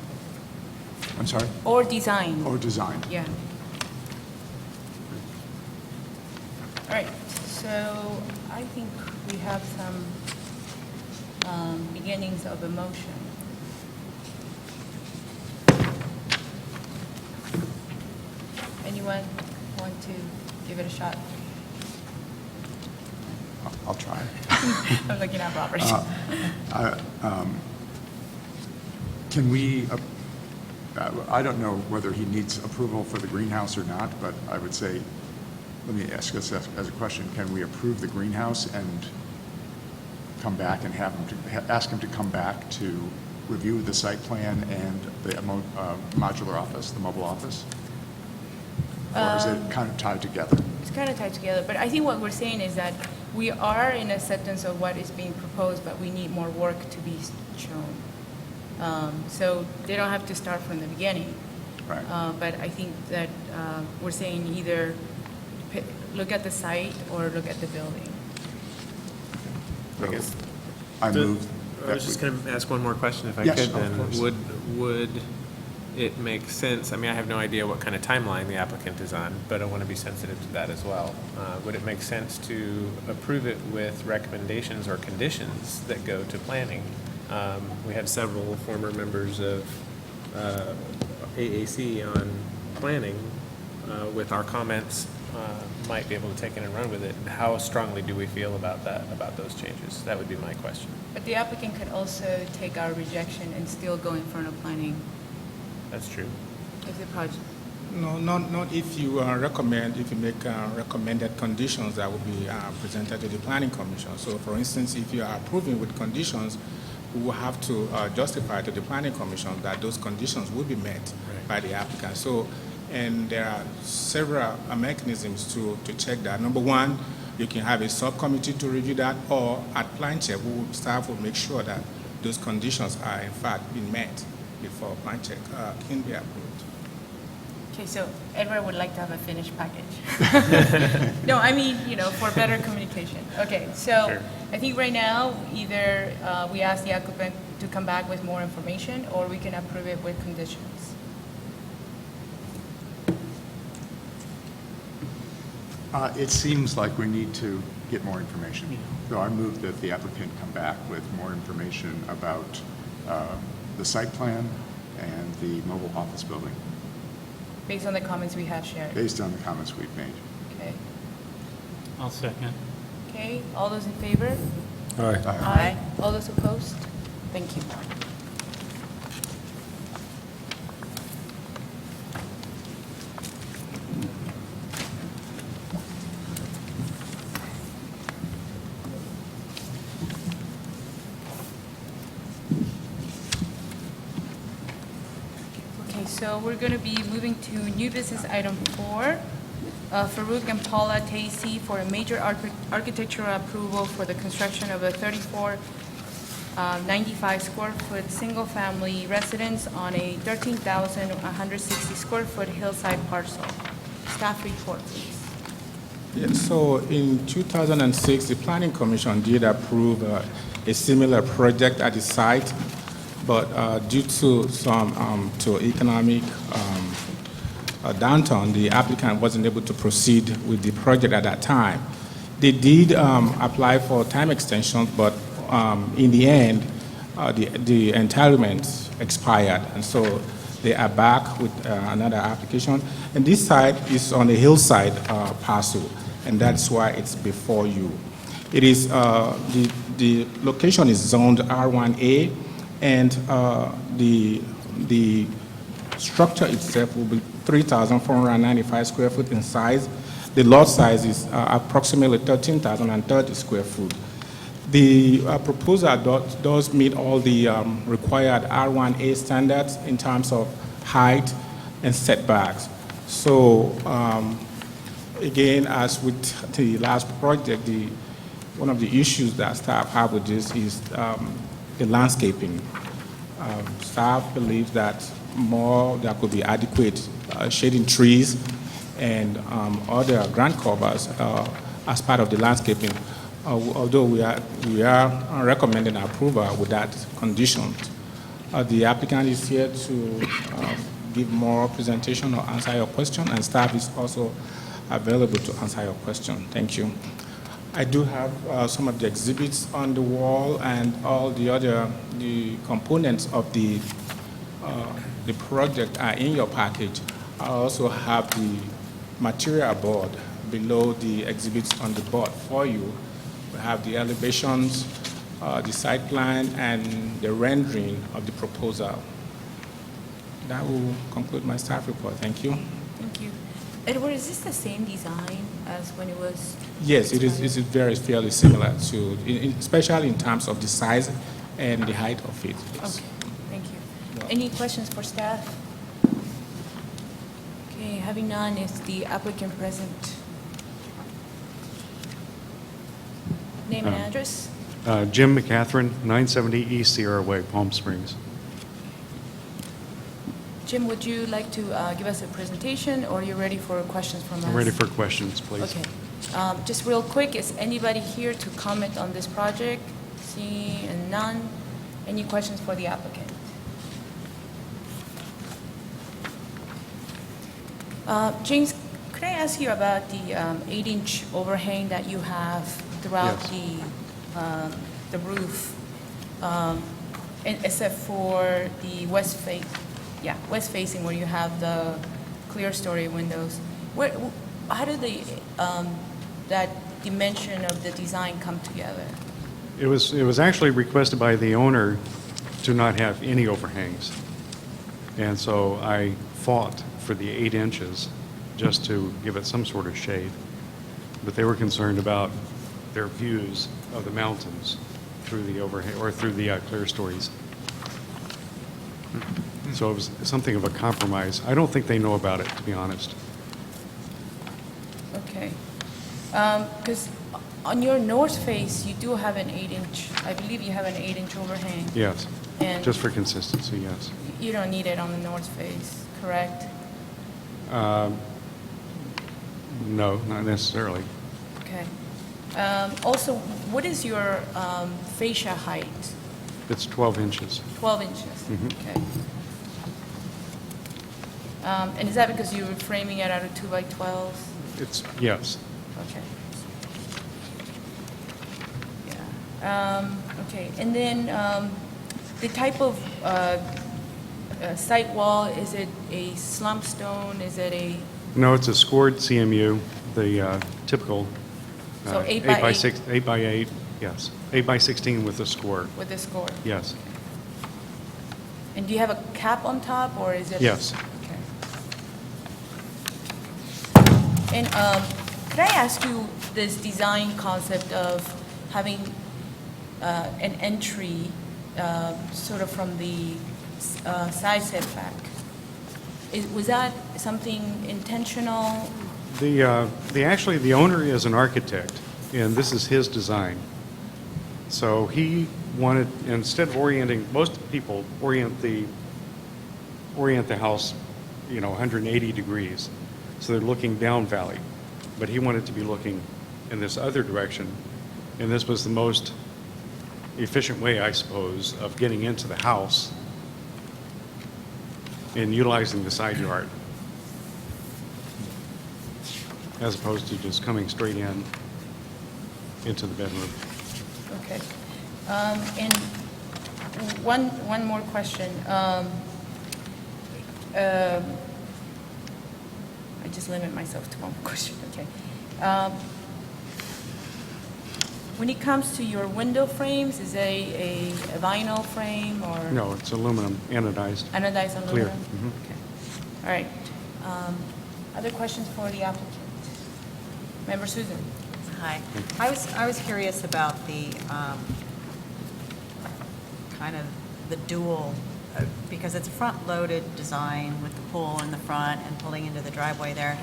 I'm sorry? Or design. Or design. Yeah. All right, so I think we have some beginnings of a motion. Anyone want to give it a shot? I'll try. I'm looking at Robert. Can we, I don't know whether he needs approval for the greenhouse or not, but I would say, let me ask this as a question. Can we approve the greenhouse and come back and have him to, ask him to come back to review the site plan and the modular office, the mobile office? Or is it kind of tied together? It's kind of tied together, but I think what we're saying is that we are in acceptance of what is being proposed, but we need more work to be shown. So they don't have to start from the beginning. Right. But I think that we're saying either look at the site or look at the building. I guess. I move. I was just going to ask one more question if I Yes, could of then. course. Would it make sense, I mean, I have no idea what kind of timeline the applicant is on, but I want to be sensitive to that as well. Would it make sense to approve it with recommendations or conditions that go to planning? We have several former members of AAC on planning with our comments, might be able to take it and run with it. How strongly do we feel about that, about those changes? That would be my question. But the applicant could also take our rejection and still go in front of planning That's true. if the project. No, not if you recommend, if you make recommended conditions that will be presented to the planning commission. So for instance, if you are approving with conditions, we will have to justify to the planning commission that those conditions will be met by the applicant. So, and there are several mechanisms to check that. Number one, you can have a subcommittee to review that, or at plan check, staff will make sure that those conditions are in fact being met before plan check can be approved. Okay, so Edward would like to have a finished package. No, I mean, for better communication. Okay, so I think right now, either we ask the applicant to come back with more information, or we can approve it with conditions. It seems like we need to get more information. So I move that the applicant come back with more information about the site plan and the mobile office building, Based on the comments we have shared. based on the comments we've made. Okay. I'll second. Okay, all those in favor? All right. Aye. All those opposed? Thank you. Okay, so we're going to be moving to new business item 4. Farouk and Paula Tacy for a major architectural approval for the construction of a 9495 square foot single-family residence on a 13,160 square foot hillside parcel. Staff report, please. Yes, so in 2006, the Planning Commission did approve a similar project at the site, but due to some to economic downturn, the applicant wasn't able to proceed with the project at that time. They did apply for time extension, but in the end, the entitlement expired, and so they are back with another application. And this site is on a hillside parcel, and that's why it's before you. It is the location is zoned R1A, and the structure itself will be 3,495 square foot in size. The lot size is approximately 13,030 square foot. The proposal does meet all the required R1A standards in terms of height and setbacks. So again, as with the last project, one of the issues that staff have with this is the landscaping. Staff believes that there could be adequate shading trees and other ground covers as part of the landscaping, although we are recommending approval with that condition. The applicant is here to give more presentation or answer your question, and staff is also available to answer your question. Thank you. I do have some of the exhibits on the wall, and all the components of the project are in your package. I also have the material board below the exhibits on the board for you. We have the elevations, the site plan, and the rendering of the proposal. That will conclude my staff report. Thank you. Thank you. Edward, is this the same design as when it was? Yes, it is. It is fairly similar to, especially in terms of the size and the height of it. Yes. Okay, thank you. Any questions for staff? Okay, having none, is the applicant present? Name and address? Jim McCatherine, 970 East Sierra Way, Palm Springs. Jim, would you like to give us a presentation, or are you ready for questions from us? I'm ready for questions, please. Okay. Just real quick, is anybody here to comment on this project? Seeing none. Any questions for the applicant? James, could I ask you about the 8-inch overhang that you have throughout the roof, except for the west facing where you have the clear story windows? How did that dimension of the design come together? It was actually requested by the owner to not have any overhangs. And so I fought for the 8 inches just to give it some sort of shade. But they were concerned about their views of the mountains through the overhang or through the clear stories. So it was something of a compromise. I don't think they know about it, to be honest. Okay. Because on your north face, you do have an 8-inch, I believe you have an 8-inch overhang. Yes, And just for consistency, yes. you don't need it on the north face, correct? No, not necessarily. Okay. Also, what is your fascia height? It's 12 inches. 12 inches? Mhm. Okay. And is that because you were framing it out of 2x12s? It's, yes. Okay. Yeah. Okay, and then the type of site wall, is it a slump stone? Is it a, No, it's a scored CMU, the typical. So 8 by 8? 8 by 8, yes. 8 by 16 with a score, with a score? yes. And do you have a cap on top, or is it? Yes. Okay. And could I ask you this design concept of having an entry sort of from the side setback? Was that something intentional? Actually, the owner is an architect, and this is his design. So he wanted, instead of orienting, most people orient the house, 180 degrees. So they're looking down valley. But he wanted to be looking in this other direction. And this was the most efficient way, I suppose, of getting into the house and utilizing the side yard, as opposed to just coming straight into the bedroom. Okay. And one more question. I just limit myself to one more question, okay. When it comes to your window frames, is it a vinyl frame or? No, it's aluminum, anodized. Anodized Clear. aluminum? Mhm. Okay. All right. Other questions for the applicant? Member Susan? Hi. I was curious about the kind of the dual, because it's a front-loaded design with the pool in the front and pulling into the driveway there.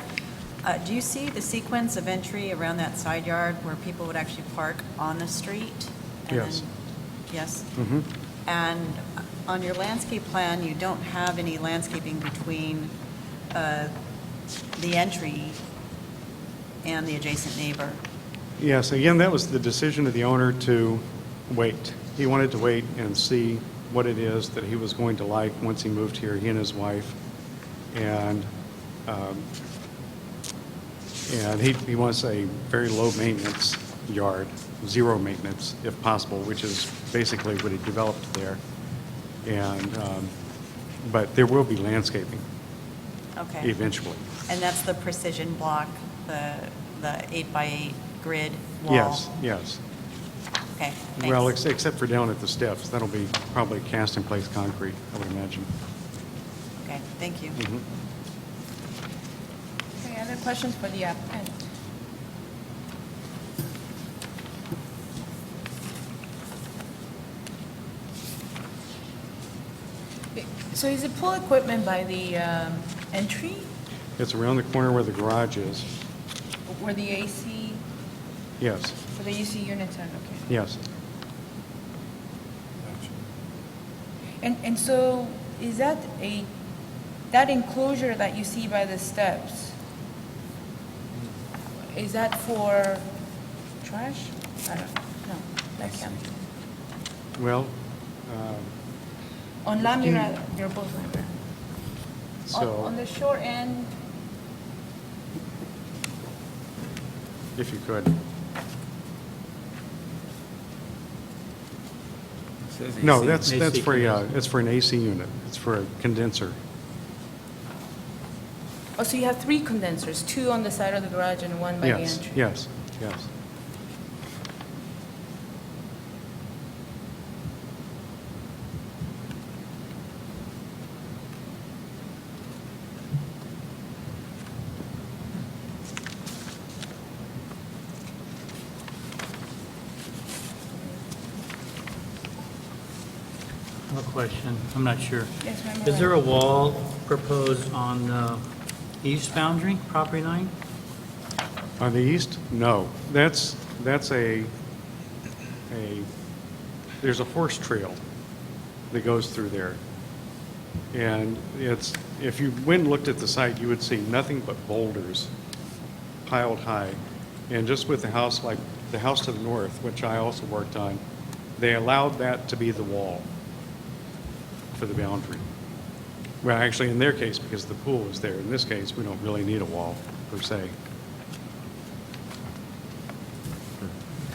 Do you see the sequence of entry around that side yard where people would actually park on the street? And Yes. then- Yes? Mhm. And on your landscape plan, you don't have any landscaping between the entry and the adjacent neighbor. Yes, again, that was the decision of the owner to wait. He wanted to wait and see what it is that he was going to like once he moved here, he and his wife. And he wants a very low-maintenance yard, zero maintenance if possible, which is basically what he developed there. And, but there will be landscaping Okay. eventually. And that's the precision block, the 8x8 grid wall? Yes, yes. Okay, Well, thanks. except for down at the steps. That'll be probably cast-in-place concrete, I would imagine. Okay, thank you. Mhm. Okay, other questions for the applicant? So is the pool equipment by the entry, It's around the corner where the garage is. where the AC, Yes, where the AC units are? Okay. yes. And so is that that enclosure that you see by the steps, is that for trash? I don't know. No, that can't be. Well, On La Mirada, they're both La Mirada. so On the shore end, if you could. No, that's for, it's for an AC unit. It's for a condenser. oh, so you have 3 condensers, 2 on the side of the garage and 1 by the Yes, entry? yes, yes. I have a question, I'm not sure. Yes, ma'am. Is there a wall proposed on the east boundary, property line? On the east? No. That's there's a horse trail that goes through there. And if you went and looked at the site, you would see nothing but boulders piled high. And just with the house, like the house to the north, which I also worked on, they allowed that to be the wall for the boundary. Well, actually, in their case, because the pool is there. In this case, we don't really need a wall, per se.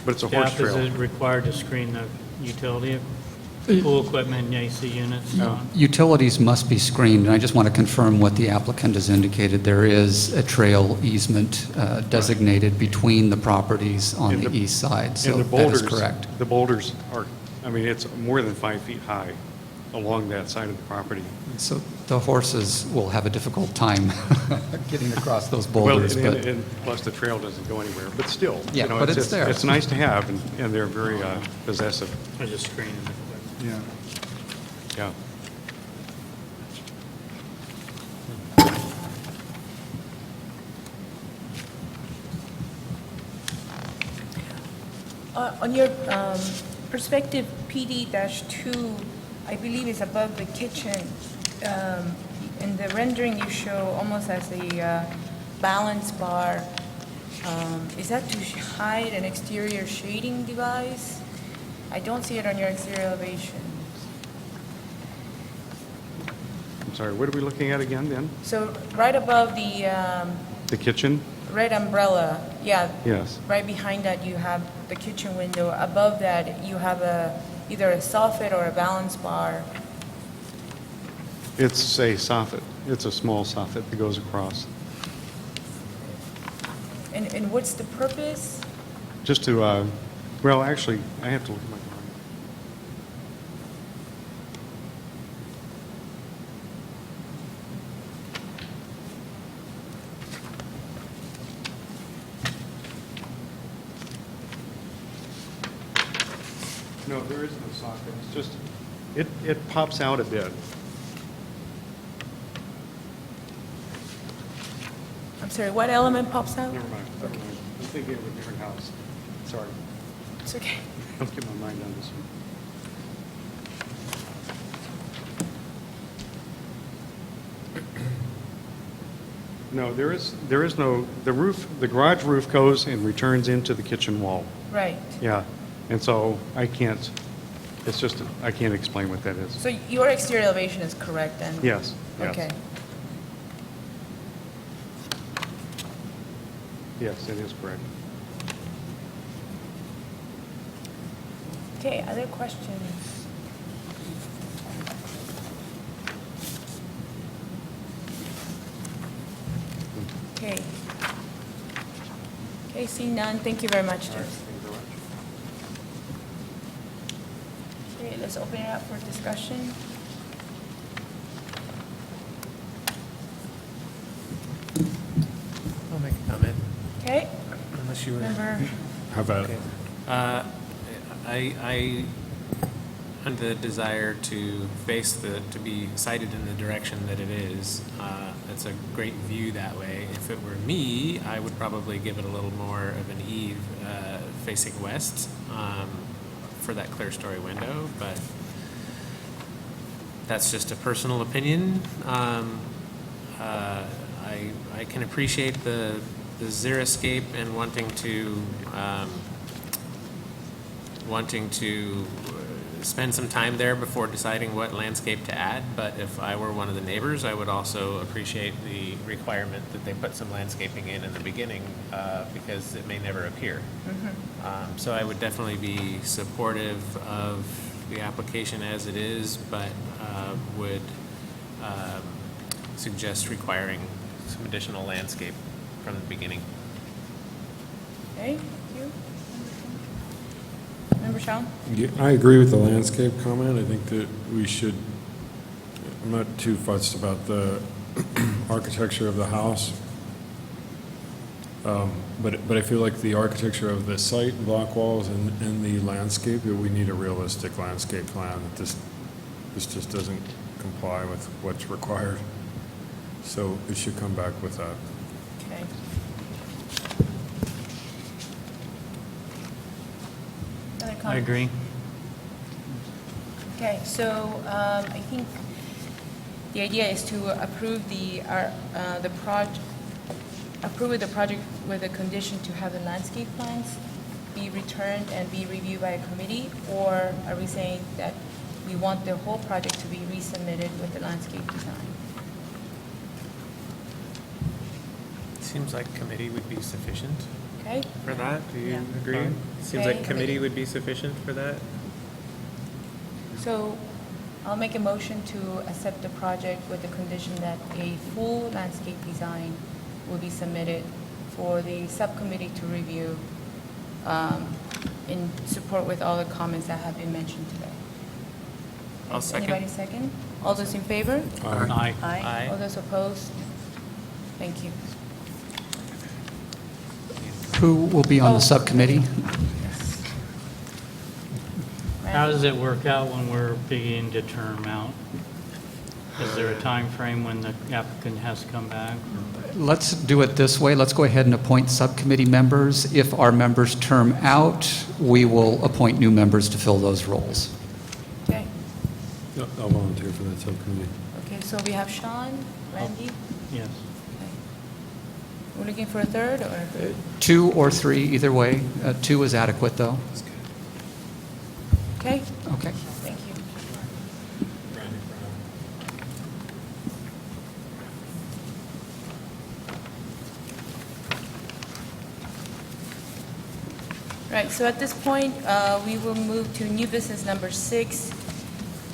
But it's a horse Staff, is trail. it required to screen the utility, pool equipment, and AC units? Utilities must be screened, and I just want to confirm what the applicant has indicated. There is a trail easement designated between the properties on And the the- east side, so And the that is boulders, correct. the boulders are, I mean, it's more than 5 feet high along that side of the property. So the horses will have a difficult time getting across those Well, boulders, and- but and plus the trail doesn't go anywhere, but still. Yeah, you know, but it's there. It's nice to have, and they're very possessive. Or just screen them? Yeah. Yeah. On your perspective, PD-2, I believe is above the kitchen. In the rendering, you show almost as a balance bar. Is that to hide an exterior shading device? I don't see it on your exterior elevation. I'm sorry, what are we looking at again, then? So right above the The kitchen? red umbrella, yeah, Yes. right behind that you have the kitchen window. Above that, you have either a soffit or a balance bar. It's a soffit. It's a small soffit that goes across. And what's the purpose? Just to, well, actually, I have to look at my drawing. No, there is no socket. It's just, it pops out a bit. I'm sorry, what element pops out? Never mind, never mind. I'm thinking of a different house. Sorry. It's okay. Let's get my mind on this one. No, there is no, the roof, the garage roof goes and returns into the kitchen wall. Right. Yeah, and so I can't, it's just, I can't explain what that is. So your exterior elevation is correct then? Yes, yes. Okay. Yes, it is correct. Okay, other questions? Okay. Okay, seeing none, thank you very much, Jeff. Thank you very much. Okay, let's open it up for discussion. I'll make a comment, Okay, unless you were. member, How about, I under the desire to face to be sighted in the direction that it is. It's a great view that way. If it were me, I would probably give it a little more of an eave facing west for that clear story window, but that's just a personal opinion. I can appreciate the xeriscape and wanting to spend some time there before deciding what landscape to add, but if I were one of the neighbors, I would also appreciate the requirement that they put some landscaping in the beginning, because it may never appear. So I would definitely be supportive of the application as it is, but would suggest requiring some additional landscape from the beginning. okay, thank you. Member Shaw? yeah, I agree with the landscape comment. I think that we should, I'm not too fussed about the architecture of the house. But I feel like the architecture of the site, block walls, and the landscape, that we need a realistic landscape plan. That this just doesn't comply with what's required. So it should come back with that. Okay. comment? I agree. Okay, so I think the idea is to approve the project with a condition to have the landscape plans be returned and be reviewed by a committee, or are we saying that we want the whole project to be resubmitted with the landscape design? Seems like committee would be sufficient Okay? for that. Do you Yeah. agree? Seems Okay. like committee would be sufficient for that. So I'll make a motion to accept the project with the condition that a full landscape design will be submitted for the subcommittee to review in support with all the comments that have been mentioned today. I'll second. Anybody second? All those in favor? Aye. Aye. All those opposed? Thank you. Who will be on Oh. the subcommittee? How does it work out when we're beginning to term out? Is there a time frame when the applicant has to come back? Let's do it this way. Let's go ahead and appoint subcommittee members. If our members term out, we will appoint new members to fill those roles. Okay. I'll volunteer for that subcommittee. Okay, so we have Sean, Randy. Yes. Okay. We're looking for a third, or? 2 or 3, either way. 2 is adequate, though. Okay, Okay. thank you. Right, so at this point, we will move to new business number 6,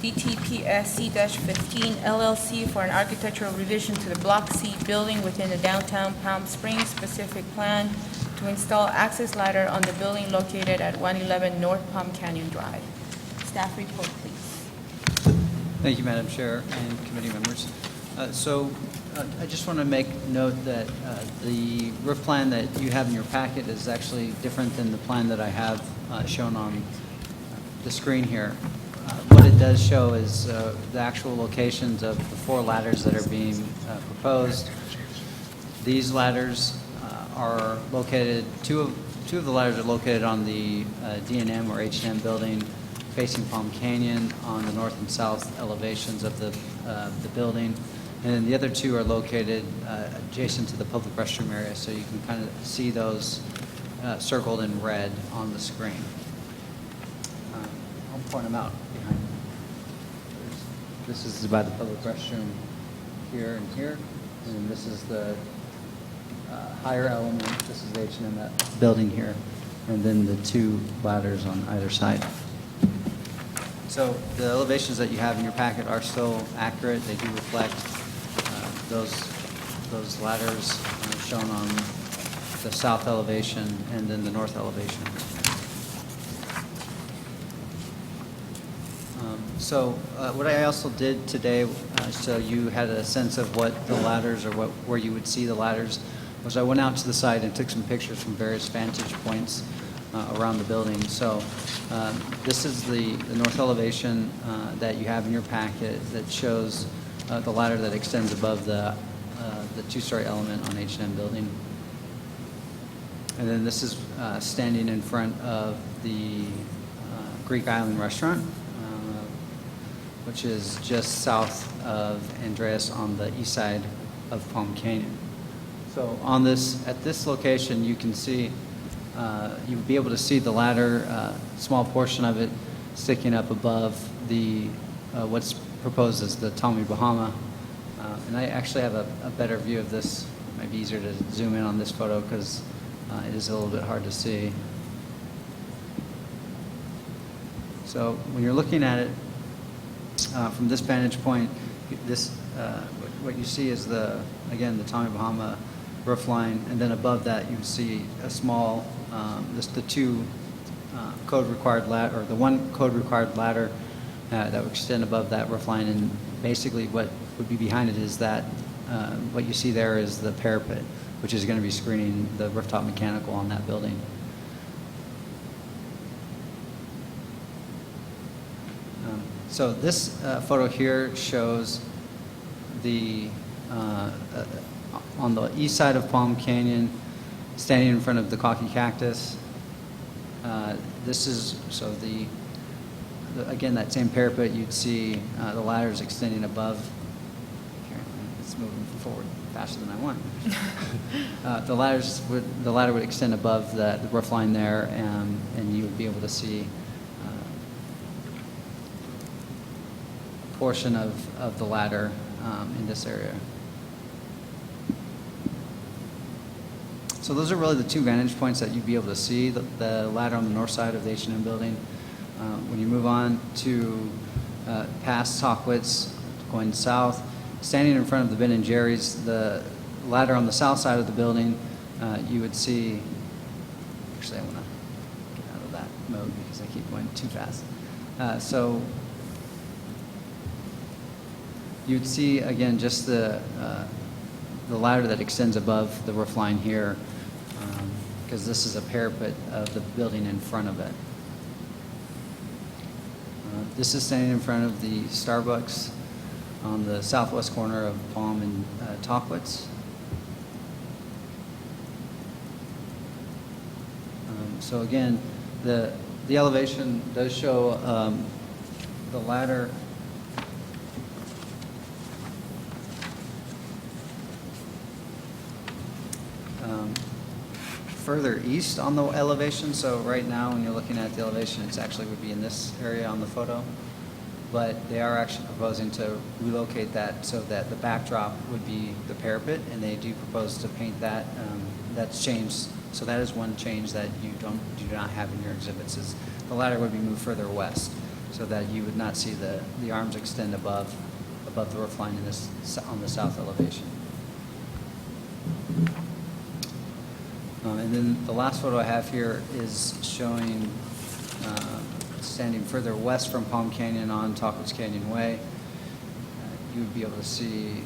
DTPSC-15 LLC for an architectural revision to the Block C building within the downtown Palm Springs specific plan to install access ladder on the building located at 111 North Palm Canyon Drive. Staff report, please. Thank you, Madam Chair and committee members. I just want to make note that the roof plan that you have in your packet is actually different than the plan that I have shown on the screen here. What it does show is the actual locations of the 4 ladders that are being proposed. These ladders are located, two of the ladders are located on the D&M or H&M building facing Palm Canyon on the north and south elevations of the building. And then the other 2 are located adjacent to the public restroom area, so you can kind of see those circled in red on the screen. I'll point them out behind me. This is by the public restroom here and here, and this is the higher element. This is the H&M building here, and then the 2 ladders on either side. So the elevations that you have in your packet are still accurate. They do reflect those ladders shown on the south elevation and then the north elevation. What I also did today, so you had a sense of what the ladders or where you would see the ladders, was I went out to the site and took some pictures from various vantage points around the building. So this is the north elevation that you have in your packet that shows the ladder that extends above the 2-story element on H&M building. And then this is standing in front of the Greek Island restaurant, which is just south of Andreas on the east side of Palm Canyon. So at this location, you can see, you would be able to see the ladder, small portion of it sticking up above the what's proposed as the Tommy Bahama. And I actually have a better view of this. It might be easier to zoom in on this photo because it is a little bit hard to see. So when you're looking at it from this vantage point, what you see is again the Tommy Bahama roof line, and then above that you see a small, the 2 code required ladder, or the 1 code required ladder that would extend above that roof line, and basically what would be behind it is that what you see there is the parapet, which is going to be screening the rooftop mechanical on that building. So this photo here shows on the east side of Palm Canyon, standing in front of the Cocky Cactus, This is, so again, that same parapet, you'd see the ladders extending above. Apparently, it's moving forward faster than I want. The ladder would extend above the roof line there, and you would be able to see a portion of the ladder in this area. So those are really the two vantage points that you'd be able to see, the ladder on the north side of the H&M building. When you move on to past Talkwitz, going south, standing in front of the Ben & Jerry's, the ladder on the south side of the building, you would see, actually I want to get out of that mode because I keep going too fast. So you'd see, again, just the ladder that extends above the roof line here, because this is a parapet of the building in front of it. This is standing in front of the Starbucks on the southwest corner of Palm and Talkwitz. So again, the elevation does show the ladder further east on the elevation. So right now, when you're looking at the elevation, it's actually would be in this area on the photo. But they are actually proposing to relocate that so that the backdrop would be the parapet, and they do propose to paint that. That's changed. So that is one change that you do not have in your exhibits. Is the ladder would be moved further west, so that you would not see the arms extend above the roof line in this on the south elevation. And then the last photo I have here is showing standing further west from Palm Canyon on Talkwitz Canyon Way. You would be able to see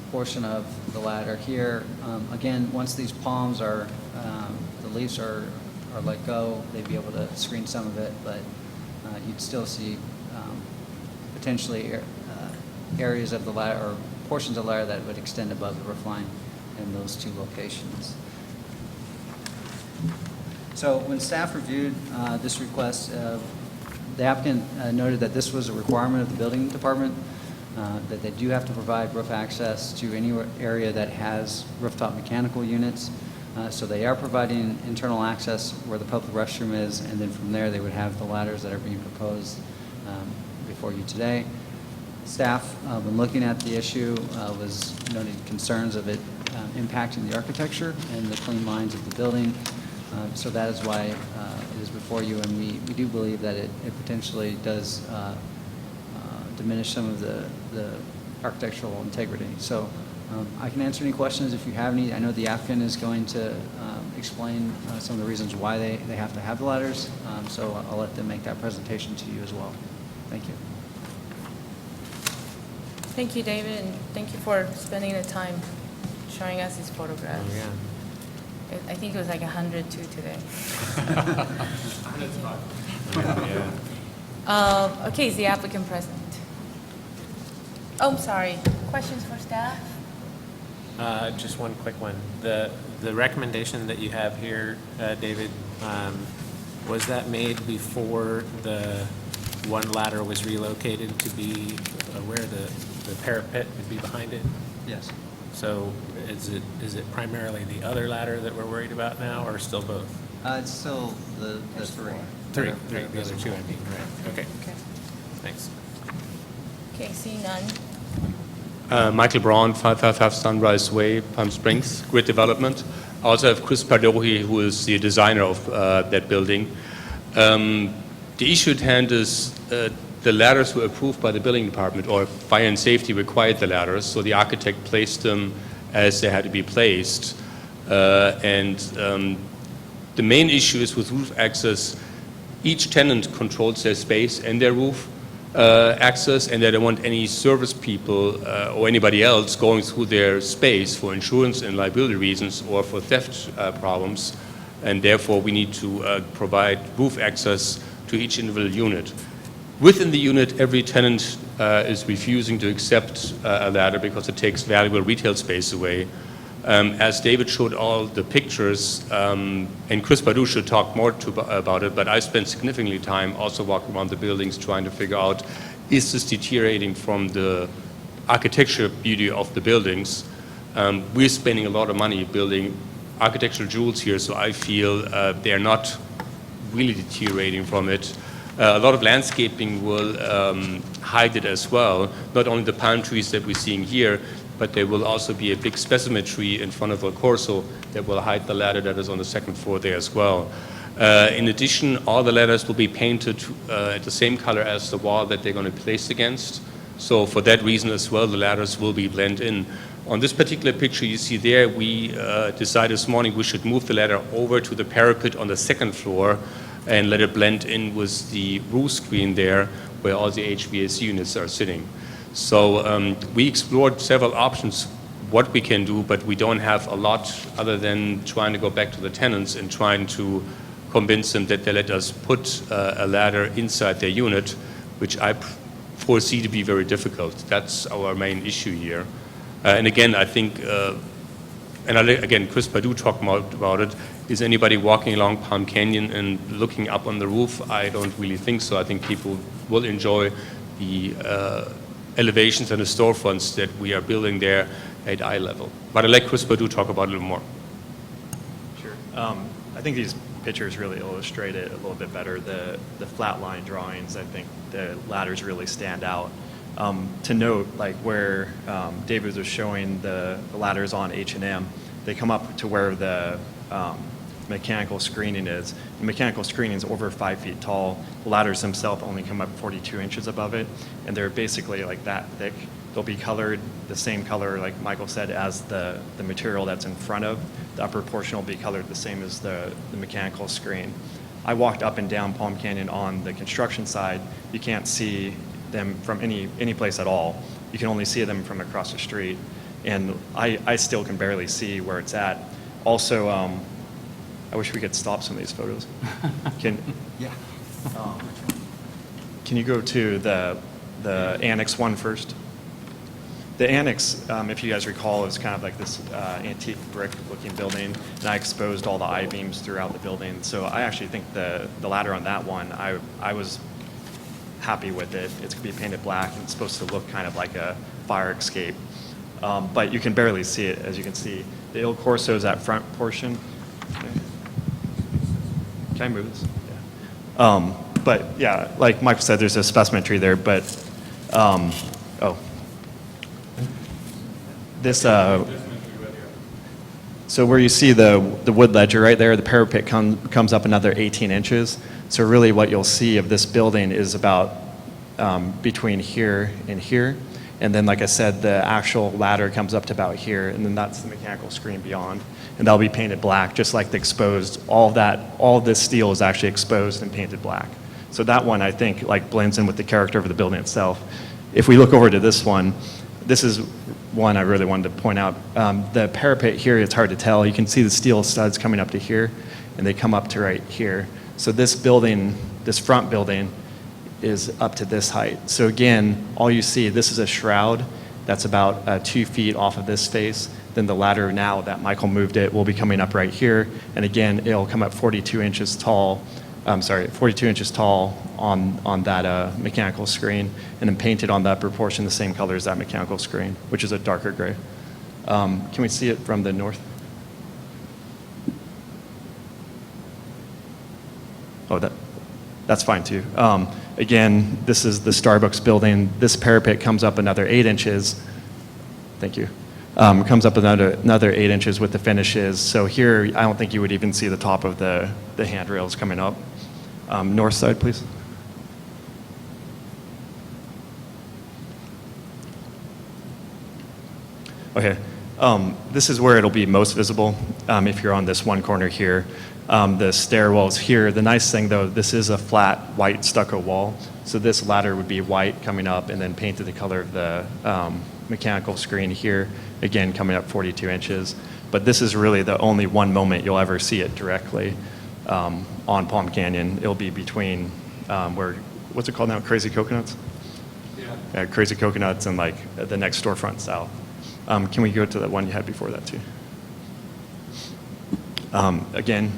a portion of the ladder here. Again, once these palms are, the leaves are let go, they'd be able to screen some of it, but you'd still see potentially areas of the ladder or portions of the ladder that would extend above the roof line in those two locations. So when staff reviewed this request, the applicant noted that this was a requirement of the building department, that they do have to provide roof access to any area that has rooftop mechanical units. So they are providing internal access where the public restroom is, and then from there they would have the ladders that are being proposed before you today. Staff, when looking at the issue, was noting concerns of it impacting the architecture and the clean lines of the building. So that is why it is before you, and we do believe that it potentially does diminish some of the architectural integrity. So I can answer any questions if you have any. I know the applicant is going to explain some of the reasons why they have to have the ladders, so I'll let them make that presentation to you as well. Thank you. Thank you, David, and thank you for spending the time showing us these photographs. Oh, yeah. I think it was like 102 today. Yeah. Okay, is the applicant present? Oh, I'm sorry. Questions for staff? Just one quick one. The recommendation that you have here, David, was that made before the one ladder was relocated to be where the parapet would be behind it? Yes. So is it primarily the other ladder that we're worried about now, or still both? It's still the three. Three, the other two, I mean, right, okay, Okay. thanks. Okay, see none. Michael Braun, 555 Sunrise Way, Palm Springs, Grid Development. I also have Chris Pardohi, who is the designer of that building. The issue at hand is the ladders were approved by the building department, or fire and safety required the ladders, so the architect placed them as they had to be placed. The main issue is with roof access. Each tenant controls their space and their roof access, and they don't want any service people or anybody else going through their space for insurance and liability reasons or for theft problems. And therefore, we need to provide roof access to each individual unit. Within the unit, every tenant is refusing to accept a ladder because it takes valuable retail space away. As David showed all the pictures, and Chris Padu should talk more about it, but I spent significantly time also walking around the buildings trying to figure out, is this deteriorating from the architecture beauty of the buildings? We're spending a lot of money building architectural jewels here, so I feel they're not really deteriorating from it. A lot of landscaping will hide it as well, not only the palm trees that we're seeing here, but there will also be a big specimen tree in front of El Corso that will hide the ladder that is on the second floor there as well. In addition, all the ladders will be painted at the same color as the wall that they're going to be placed against. So for that reason as well, the ladders will be blended in. On this particular picture you see there, we decided this morning we should move the ladder over to the parapet on the second floor and let it blend in with the roof screen there where all the HVAC units are sitting. So we explored several options what we can do, but we don't have a lot other than trying to go back to the tenants and trying to convince them that they let us put a ladder inside their unit, which I foresee to be very difficult. That's our main issue here. And again, I think, again, Chris Padu talked about it, is anybody walking along Palm Canyon and looking up on the roof? I don't really think so. I think people will enjoy the elevations and the storefronts that we are building there at eye level. But I'll let Chris Padu talk about it a little more. Sure. I think these pictures really illustrate it a little bit better. The flat line drawings, I think the ladders really stand out. To note, like where David was showing the ladders on H&M, they come up to where the mechanical screening is. The mechanical screening is over 5 feet tall. The ladders themselves only come up 42 inches above it, and they're basically like that thick. They'll be colored the same color, like Michael said, as the material that's in front of. The upper portion will be colored the same as the mechanical screen. I walked up and down Palm Canyon on the construction side. You can't see them from any place at all. You can only see them from across the street. And I still can barely see where it's at. Also, I wish we could stop some of these photos. Can you go to the Annex 1 first? The Annex, if you guys recall, is kind of like this antique brick-looking building, and I exposed all the I-beams throughout the building. So I actually think the ladder on that one, I was happy with it. It's going to be painted black, and it's supposed to look kind of like a fire escape. But you can barely see it, as you can see. The Il Corso is that front portion. Can I move this? Yeah. But yeah, like Michael said, there's a specimen tree there, but, this, so where you see the wood ledger right there, the parapet comes up another 18 inches. So really what you'll see of this building is about between here and here. And then, like I said, the actual ladder comes up to about here, and then that's the mechanical screen beyond. And that'll be painted black, just like the exposed. All of this steel is actually exposed and painted black. So that one, I think, like blends in with the character of the building itself. If we look over to this one, this is one I really wanted to point out. The parapet here, it's hard to tell. You can see the steel studs coming up to here, and they come up to right here. So this building, this front building, is up to this height. So again, all you see, this is a shroud that's about 2 feet off of this face. Then the ladder, now that Michael moved it, will be coming up right here. And again, it'll come up 42 inches tall. 42 inches tall on that mechanical screen, and then painted on the upper portion the same color as that mechanical screen, which is a darker gray. Can we see it from the north? Oh, that's fine too. Again, this is the Starbucks building. This parapet comes up another 8 inches. Thank you. Comes up another 8 inches with the finishes. So here, I don't think you would even see the top of the handrails coming up. North side, please. Okay. This is where it'll be most visible if you're on this one corner here. The stairwells here. The nice thing, though, this is a flat white stucco wall. So this ladder would be white coming up and then painted the color of the mechanical screen here, again, coming up 42 inches. But this is really the only one moment you'll ever see it directly on Palm Canyon. It'll be between what's it called now, Crazy Coconuts? Yeah. Crazy Coconuts and like the next storefront south. Can we go to the one you had before that too? Again,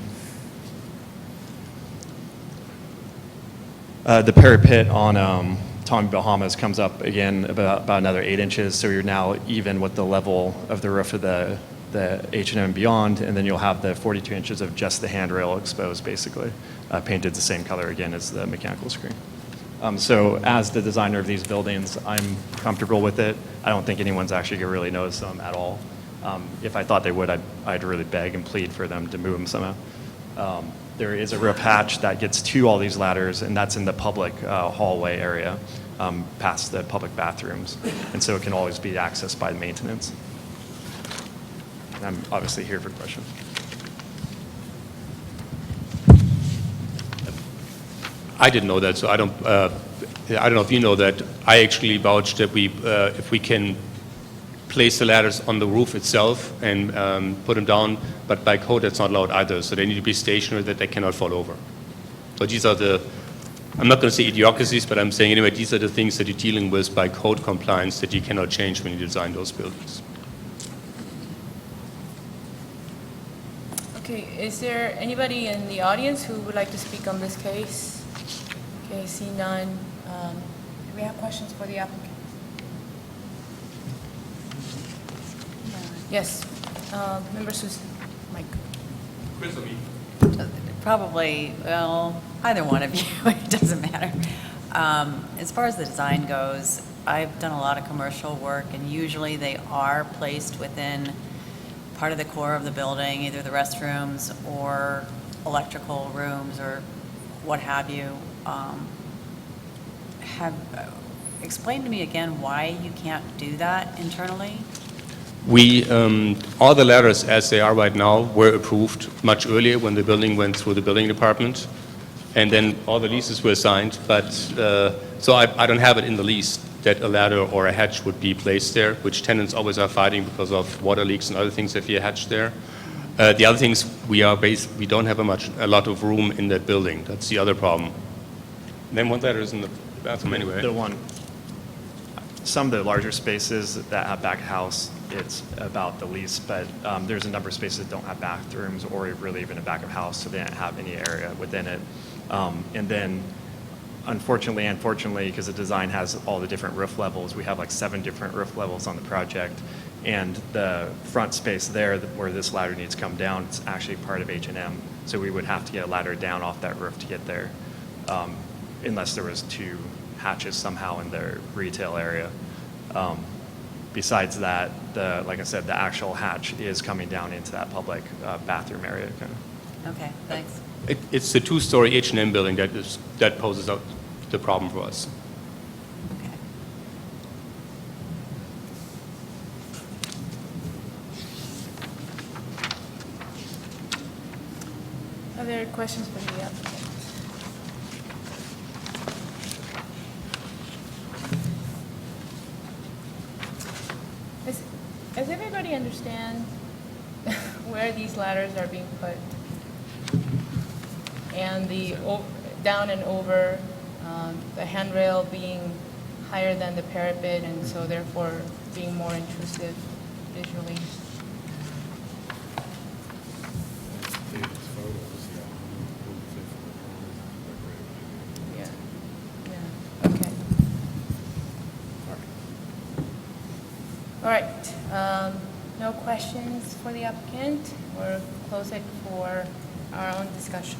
the parapet on Tommy Bahamas comes up again about another 8 inches, so you're now even with the level of the roof of the H&M and beyond, and then you'll have the 42 inches of just the handrail exposed, basically, painted the same color again as the mechanical screen. So as the designer of these buildings, I'm comfortable with it. I don't think anyone's actually going to really notice them at all. If I thought they would, I'd really beg and plead for them to move them somehow. There is a roof hatch that gets to all these ladders, and that's in the public hallway area, past the public bathrooms. And so it can always be accessed by maintenance. And I'm obviously here for questions. I didn't know that, so I don't know if you know that. I actually vouch that if we can place the ladders on the roof itself and put them down, but by code that's not allowed either, so they need to be stationary that they cannot fall over. So these are I'm not going to say idiocracies, but I'm saying anyway, these are the things that you're dealing with by code compliance that you cannot change when you design those buildings. Okay, is there anybody in the audience who would like to speak on this case? Okay, see none. Do we have questions for the applicant? Yes, Member Susan, Mike. Chris or me? Probably, well, either one of you, it doesn't matter. As far as the design goes, I've done a lot of commercial work, and usually they are placed within part of the core of the building, either the restrooms or electrical rooms or what have you. Explain to me again why you can't do that internally? All the ladders as they are right now were approved much earlier when the building went through the building department. And then all the leases were signed, but, so I don't have it in the lease that a ladder or a hatch would be placed there, which tenants always are fighting because of water leaks and other things if you hatch there. The other things, we don't have a lot of room in that building. That's the other problem. Then one ladder is in the bathroom anyway. Some of the larger spaces that have back of house, it's about the lease, but there's a number of spaces that don't have bathrooms or really even a back of house, so they don't have any area within it. And then, unfortunately, because the design has all the different roof levels, we have like 7 different roof levels on the project, and the front space there where this ladder needs to come down, it's actually part of H&M, so we would have to get a ladder down off that roof to get there, unless there was 2 hatches somehow in their retail area. Besides that, like I said, the actual hatch is coming down into that public bathroom area. Kind of. Okay, thanks. It's the 2-story H&M building that poses the problem for us. Okay. Are there questions for the applicant? Does everybody understand where these ladders are being put? And the down and over, the handrail being higher than the parapet, and so therefore being more intrusive visually? Yeah, yeah, okay. All right, no questions for the applicant? We'll close it for our own discussion.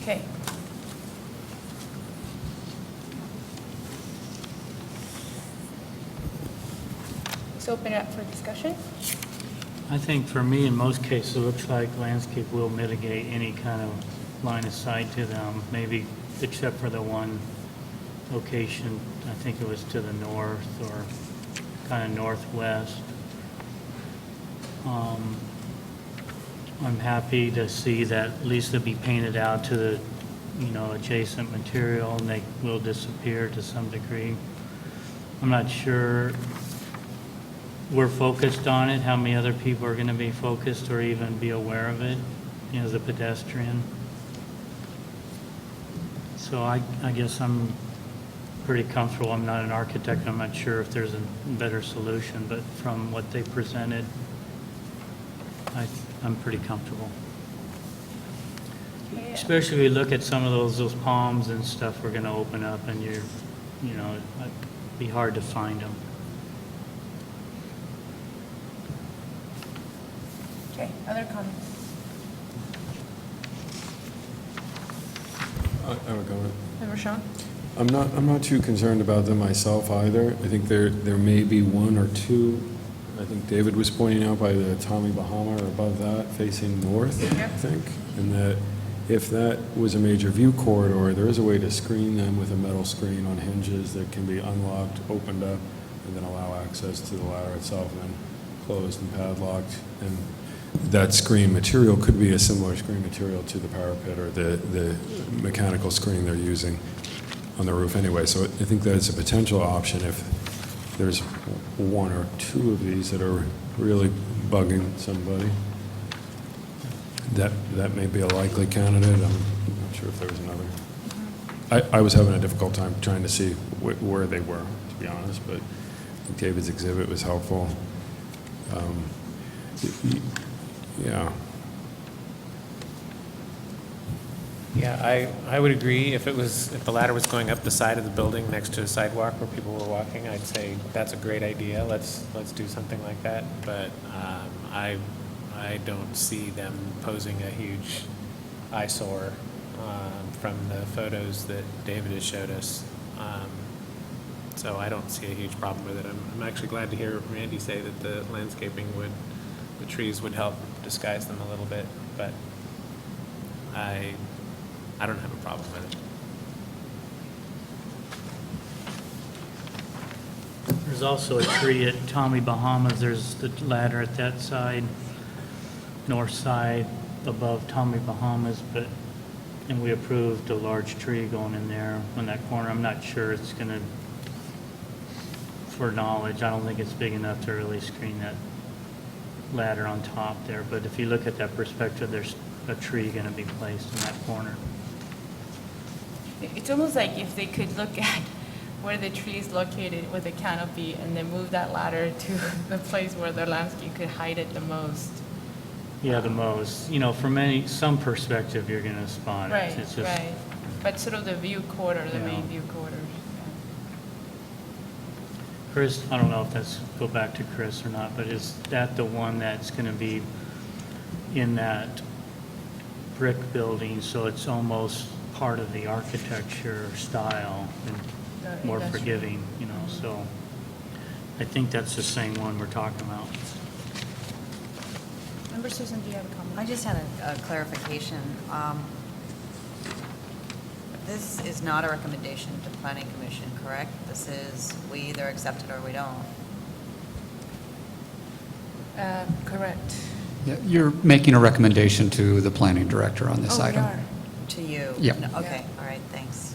Okay. Let's open it up for discussion. I think for me, in most cases, it looks like landscape will mitigate any kind of line of sight to them, maybe except for the one location, I think it was to the north or kind of northwest. I'm happy to see that at least they'll be painted out to the, adjacent material, and they will disappear to some degree. I'm not sure we're focused on it, how many other people are going to be focused or even be aware of it, as a pedestrian. So I guess I'm pretty comfortable. I'm not an architect. I'm not sure if there's a better solution, but from what they presented, I'm pretty comfortable. Especially if you look at some of those palms and stuff we're gonna open up and it'd be hard to find them. Okay, other comments? I have a comment. Member Sean? I'm not too concerned about them myself either. I think there may be one or two, I think David was pointing out by the Tommy Bahama or above that, facing north, I think. And that if that was a major view corridor, there is a way to screen them with a metal screen on hinges that can be unlocked, opened up, and then allow access to the ladder itself, and then closed and padlocked. And that screen material could be a similar screen material to the parapet or the mechanical screen they're using on the roof anyway. So I think that's a potential option if there's one or two of these that are really bugging somebody. That may be a likely candidate. I'm not sure if there was another. I was having a difficult time trying to see where they were, to be honest, but I think David's exhibit was helpful. Yeah. Yeah, I would agree. If the ladder was going up the side of the building next to a sidewalk where people were walking, I'd say that's a great idea. Let's do something like that. But I don't see them posing a huge eyesore from the photos that David has showed us. So I don't see a huge problem with it. I'm actually glad to hear Randy say that the landscaping the trees would help disguise them a little bit, but I don't have a problem with it. There's also a tree at Tommy Bahamas. There's the ladder at that side, north side above Tommy Bahamas, and we approved a large tree going in there on that corner. I'm not sure it's gonna, for knowledge, I don't think it's big enough to really screen that ladder on top there. But if you look at that perspective, there's a tree gonna be placed in that corner. It's almost like if they could look at where the tree is located with the canopy and then move that ladder to the place where the landscape could hide it the most. Yeah, the most. From some perspective, you're gonna spot it. Right, It's just, right. But sort of the view quarter, the Yeah. main view quarters. Chris, I don't know if that's, go back to Chris or not, but is that the one that's gonna be in that brick building, so it's almost part of the architecture style and more Industrial. forgiving, so I think that's the same one we're talking about. Member Susan, do you have a comment? I just had a clarification. This is not a recommendation to Planning Commission, correct? This is, we either accept it or we don't. Correct. Yeah, you're making a recommendation to the planning director on this Oh, we item. are. To you? Yeah. No, okay, all right, thanks.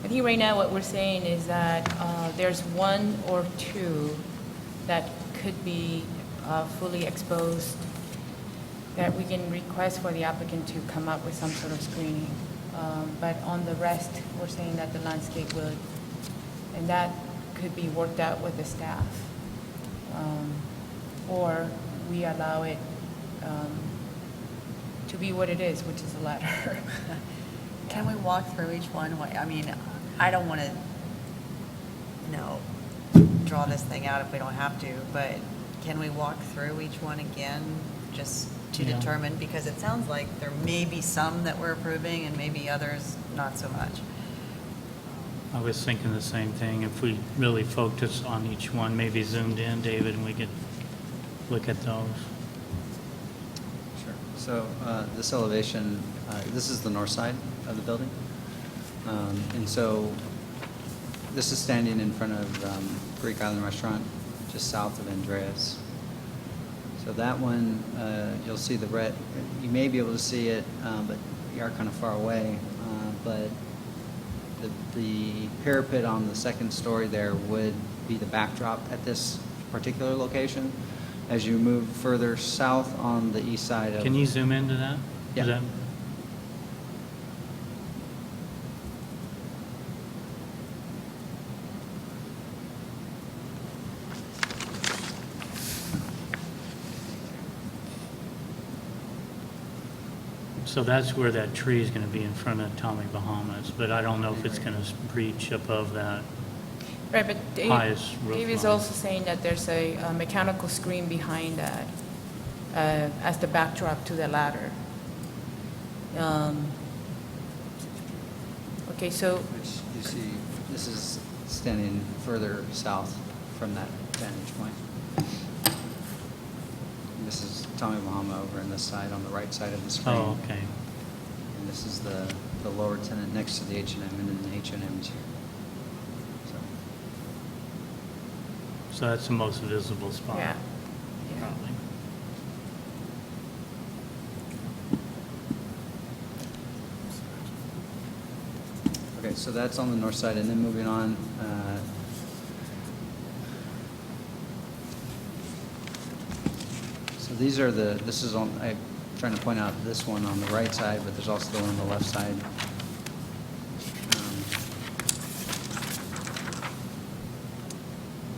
I think right now what we're saying is that there's one or two that could be fully exposed, that we can request for the applicant to come up with some sort of screening. But on the rest, we're saying that the landscape would, and that could be worked out with the staff. Or we allow it to be what it is, which is a ladder. Can we walk through each one? I mean, I don't want to, draw this thing out if we don't have to, but can we walk through each one again, just to Yeah. determine? Because it sounds like there may be some that we're approving and maybe others not so much. I was thinking the same thing. If we really focus on each one, maybe zoomed in, David, and we could look at those. Sure. So this elevation, this is the north side of the building. And so this is standing in front of Greek Island Restaurant, just south of Andreas. So that one, you'll see the red, you may be able to see it, but you are kind of far away. But the parapet on the second story there would be the backdrop at this particular location. As you move further south on the east side of... Can you zoom into that? Yeah. Is that- So that's where that tree is going to be in front of Tommy Bahamas, but I don't know if it's going to reach above that. Right, but Highest roof Dave is line. also saying that there's a mechanical screen behind that as the backdrop to the ladder. Okay, so, Which you see, this is standing further south from that vantage point. And this is Tommy Bahama over on this side, on the right side of the screen. Oh, okay. And this is the lower tenant next to the H&M, and then the H&M is here. So that's the most visible spot. yeah. Probably. Okay, so that's on the north side, and then moving on, so these are this is on, I'm trying to point out this one on the right side, but there's also the one on the left side.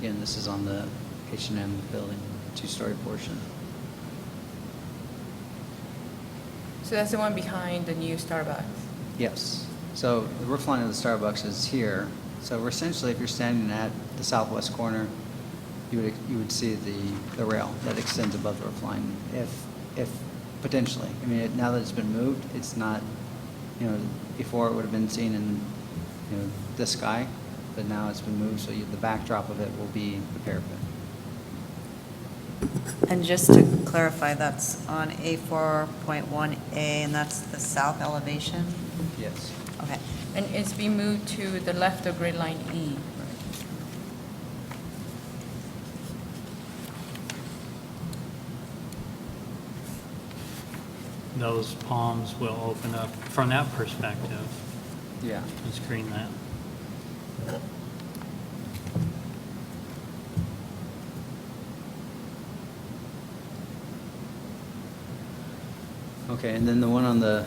Again, this is on the H&M building, two-story portion. So that's the one behind the new Starbucks. Yes. So the roof line of the Starbucks is here. So we're essentially, if you're standing at the southwest corner, you would see the rail that extends above the roof line, if potentially. I mean, now that it's been moved, it's not, before it would have been seen in, the sky, but now it's been moved, so the backdrop of it will be the parapet. And just to clarify, that's on A4.1A, and that's the south elevation? Yes. Okay. And it's being moved to the left of grid line E. Those palms will open up from that perspective Yeah. and screen that. Okay, and then the one on the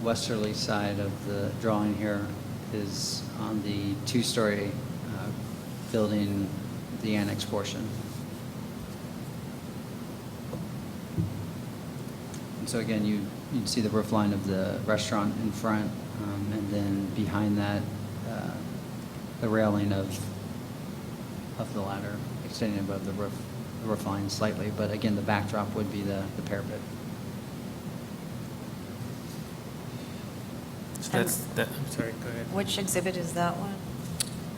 westerly side of the drawing here is on the two-story building, the annex portion. And so again, you'd see the roof line of the restaurant in front, and then behind that, the railing of the ladder extending above the roof line slightly, but again, the backdrop would be the parapet. So I'm sorry, go ahead. Which exhibit is that one?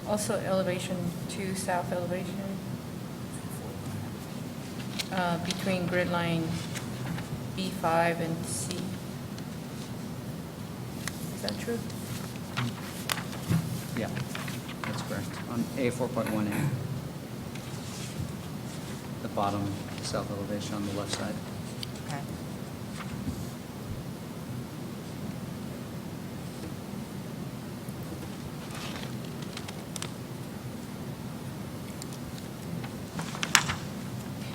Also elevation 2, south elevation, between grid line B5 and C. Is that true? Yeah, that's correct. On A4.1A. The bottom south elevation on the left side. Okay.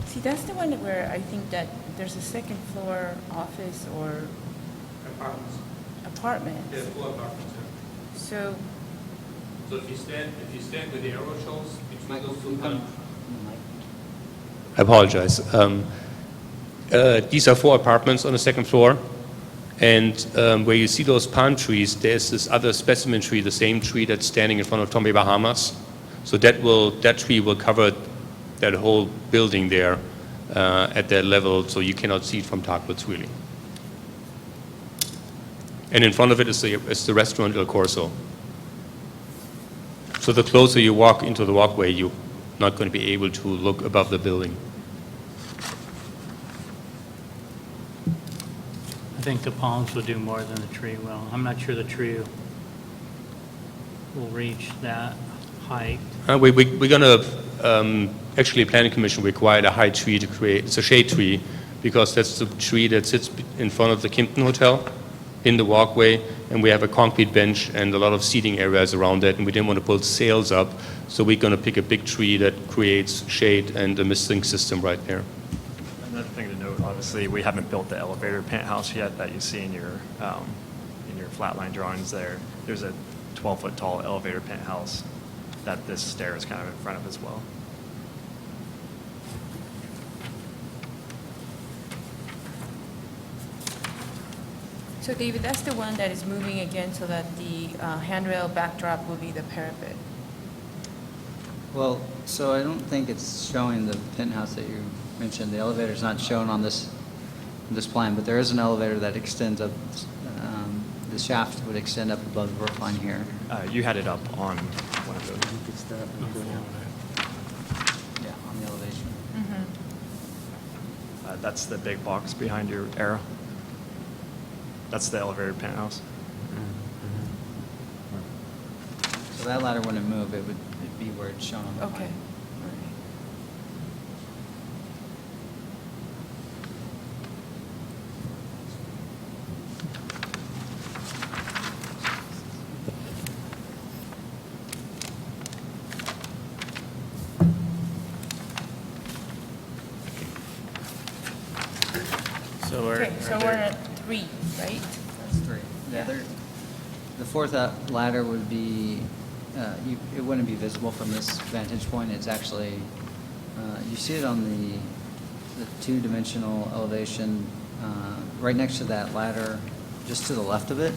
See, that's the one where I think that there's a second floor office or apartment. There's 4 apartments here. So, So if you stand where the arrow shows, between those two Come- I apologize. These are 4 apartments on the second floor, and where you see those palm trees, there's this other specimen tree, the same tree that's standing in front of Tommy Bahamas. So that tree will cover that whole building there at that level, so you cannot see it from Tartwoods really. And in front of it is the restaurant El Corso. So the closer you walk into the walkway, you're not going to be able to look above the building. I think the palms will do more than the tree will. I'm not sure the tree will reach that height. We're going to, actually, Planning Commission required a high tree to create, it's a shade tree, because that's the tree that sits in front of the Kimpton Hotel in the walkway, and we have a concrete bench and a lot of seating areas around it, and we didn't want to put sails up, so we're going to pick a big tree that creates shade and a misting system right there. Another thing to note, obviously, we haven't built the elevator penthouse yet that you see in your flatline drawings there. There's a 12-foot tall elevator penthouse that this stair is kind of in front of as well. So David, that's the one that is moving again so that the handrail backdrop will be the parapet. Well, so I don't think it's showing the penthouse that you mentioned. The elevator's not shown on this plan, but there is an elevator that extends up, the shaft would extend up above the roof line here. You had it up on one of those. Yeah, on the elevation. That's the big box behind your arrow. That's the elevator penthouse. So that ladder wouldn't move, it'd be where it's shown on the Okay. plan. All right. So Okay, so we're at 3, right? That's 3. Yeah, the fourth ladder would be, it wouldn't be visible from this vantage point. It's actually, you see it on the two-dimensional elevation, right next to that ladder, just to the left of it.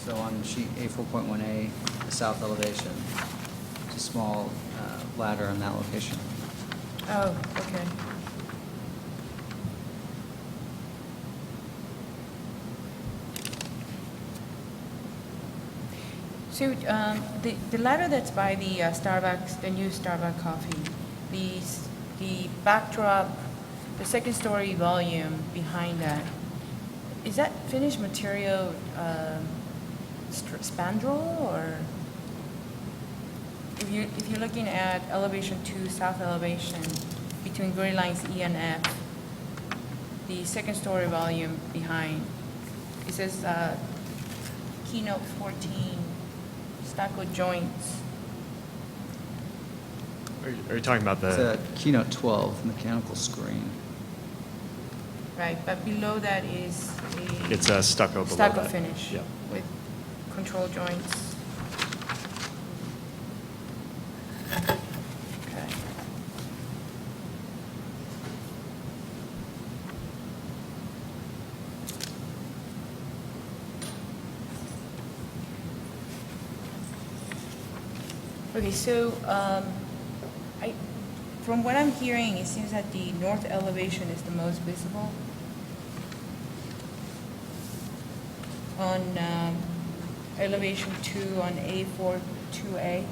So on sheet A4.1A, the south elevation, it's a small ladder in that location. Oh, okay. So the ladder that's by the Starbucks, the new Starbucks coffee, the backdrop, the second story volume behind that, is that finished material spandrel or? If you're looking at elevation 2, south elevation, between grade lines E and F, the second story volume behind, it says keynote 14, stucco joints. Are you talking about It's the? a keynote 12 mechanical screen. Right, but below that is It's a stucco below stucco that. finish Yeah. with control joints. Okay. Okay, so from what I'm hearing, it seems that the north elevation is the most visible. On elevation 2 on A4 2A.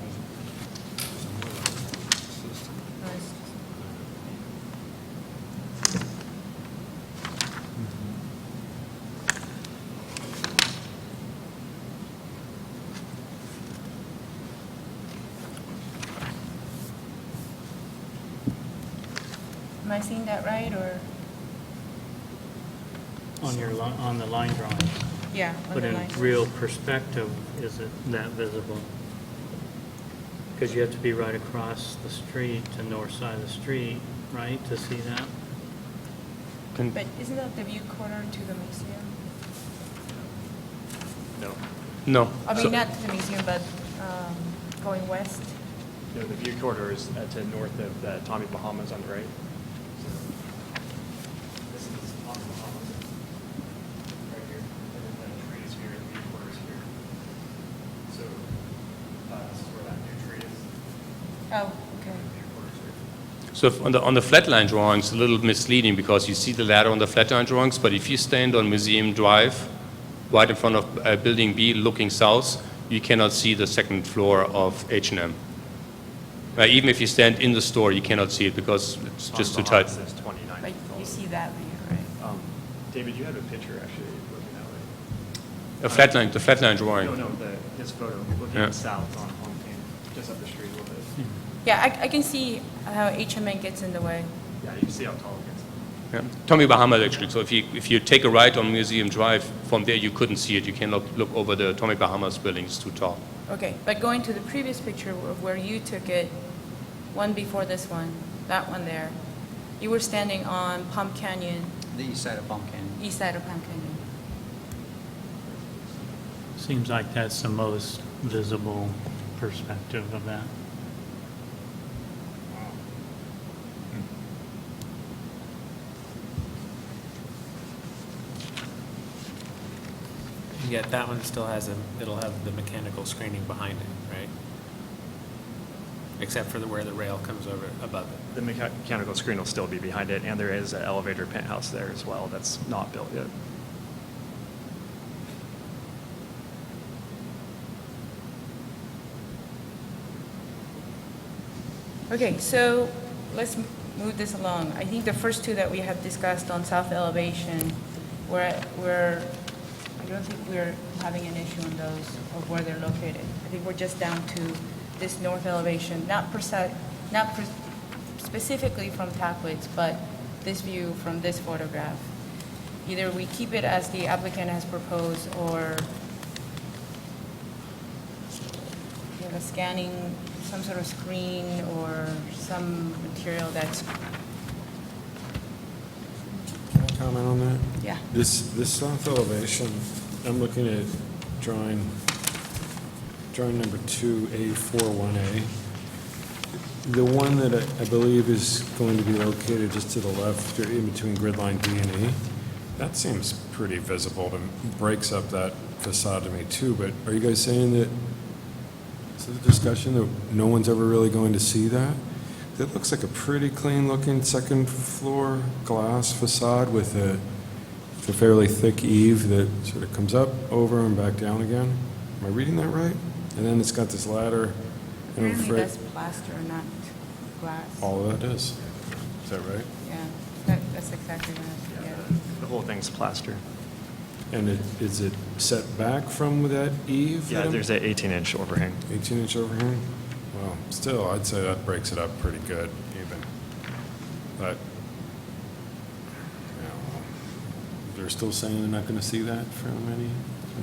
Am I seeing that right, or? On the line drawing. Yeah, on But the in line. real perspective, is it that visible? Because you have to be right across the street, the north side of the street, right, to see that? But isn't that the view corner to the museum? No. No. I So- mean, not to the museum, but going west. No, the view corridor is to north of the Tommy Bahamas on the right. This is Tommy Bahamas, right here, and then the trees here, the view corridor is here. So this is where that new tree is. Oh, okay. View corridor is here. So if on the flatline drawings, it's a little misleading because you see the ladder on the flatline drawings, but if you stand on Museum Drive, right in front of Building B, looking south, you cannot see the second floor of H&M. Even if you stand in the store, you cannot see it because it's just too tight. Bahamas is 29. But you see that view, right? David, you have a picture actually looking that way. The flatline drawing. No, his photo looking Yeah. south on King, just up the street a little bit. Yeah, I can see how HMN gets in the way. Yeah, you can see how tall it gets. Yeah. Tommy Bahamas actually. So if you take a right on Museum Drive, from there you couldn't see it. You cannot look over the Tommy Bahamas building. It's too tall. Okay, but going to the previous picture of where you took it, one before this one, that one there, you were standing on Pump Canyon, The east side of Palm Canyon. east side of Pump Canyon. Seems like that's the most visible perspective of that. Yet that one still has it'll have the mechanical screening behind it, right? Except for where the rail comes over above it. The mechanical screen will still be behind it, and there is an elevator penthouse there as well that's not built yet. Okay, so let's move this along. I think the first two that we have discussed on south elevation, I don't think we're having an issue on those of where they're located. I think we're just down to this north elevation, specifically from Taquitz, but this view from this photograph. Either we keep it as the applicant has proposed, or you know, scanning some sort of screen or some material that's, Can I comment on that? yeah. This south elevation, I'm looking at drawing number 2A41A. The one that I believe is going to be located just to the left, or in between grid line B and E, that seems pretty visible to breaks up that facade to me too, but are you guys saying that, is it a discussion that no one's ever really going to see that? That looks like a pretty clean looking second floor glass facade with a fairly thick eave that sort of comes up, over, and back down again. Am I reading that right? And then it's got this ladder. And I'm Apparently afraid that's plaster, not glass. all of that is. Is that right? Yeah, that's exactly right, yeah. The whole thing's plaster. And is it set back from that eave? Yeah, there's an 18-inch overhang. 18-inch overhang? Well, still, I'd say that breaks it up pretty good, even. But, you know, they're still saying they're not going to see that from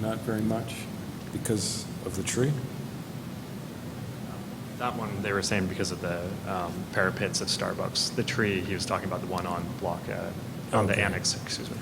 not very much because of the tree? That one, they were saying because of the parapets of Starbucks. The tree, he was talking about the one on block, on the Okay. annex, excuse me.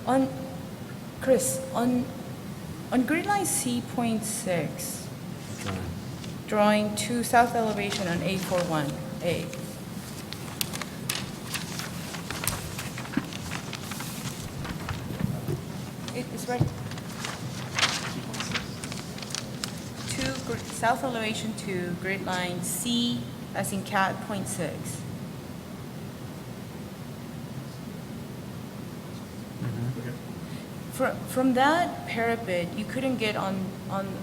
On, Chris, on grid line C.6, drawing 2 south elevation on A41A. It's right. South elevation to grid line C, as in cat, .6. From that parapet, you couldn't get on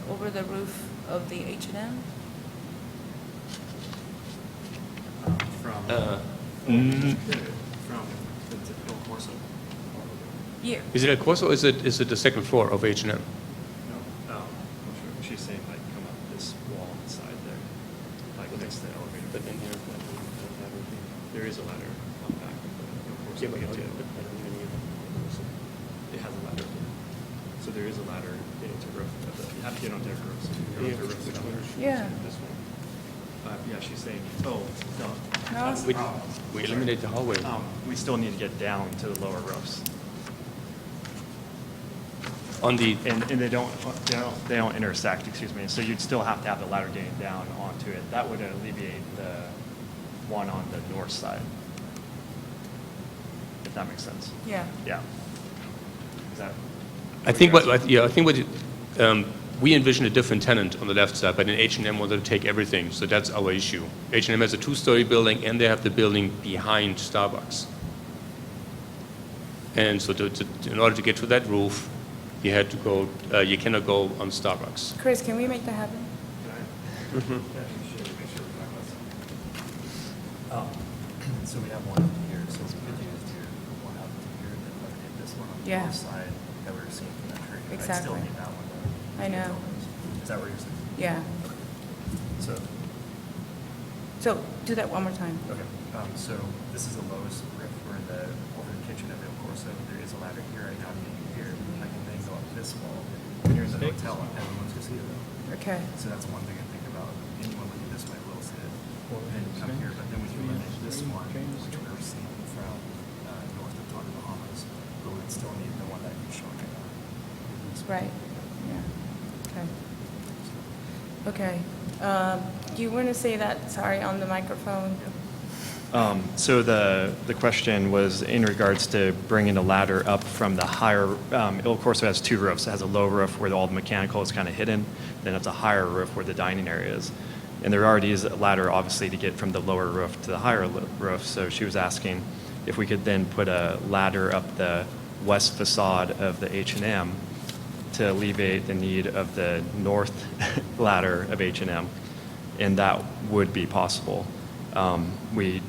over the roof of the H&M? From the typical Corso. Yeah. Is it a course or is it the second floor of H&M? No, she's saying like come up this wall on the side there, like next to the elevator. But in here, there is a ladder on the back of the Corso. Yeah, but it has a ladder. So there is a ladder getting to roof. You have to get onto the roof. So you get onto roof. Yeah. This one. Yeah, she's saying, oh, no. No? We eliminate the hallway. We still need to get down to the lower roofs. On the And they don't intersect, excuse me. So you'd still have to have the ladder getting down onto it. That would alleviate the one on the north side. If that makes sense. Yeah. Yeah. Is that? I think we envision a different tenant on the left side, but in H&M wanted to take everything, so that's our issue. H&M has a 2-story building, and they have the building behind Starbucks. And so in order to get to that roof, you had to go. You cannot go on Starbucks. Chris, can we make that happen? So we have one up here, so we could use one up here and then eliminate this one on the Yeah. north side that we were seeing from that tree. I'd still Exactly. need that one though. I know. Is that what you're saying? Yeah. So, So do that one more time. okay, so this is the lowest roof for over the kitchen of El Corso. There is a ladder here right now getting here. I can then go up this wall. When you're in the hotel, everyone's gonna see it though. Okay. So that's one thing I think about. Anyone looking this way will see it. And come here, but then when Right, yeah, okay. Okay, do you want to say that, sorry, on the microphone? So the question was in regards to bringing the ladder up from the higher, Il Corso has two roofs. It has a low roof where all the mechanical is kind of hidden, then it's a higher roof where the dining area is. And there already is a ladder, obviously, to get from the lower roof to the higher roof. So she was asking if we could then put a ladder up the west facade of the H&M to alleviate the need of the north ladder of H&M, and that would be possible. We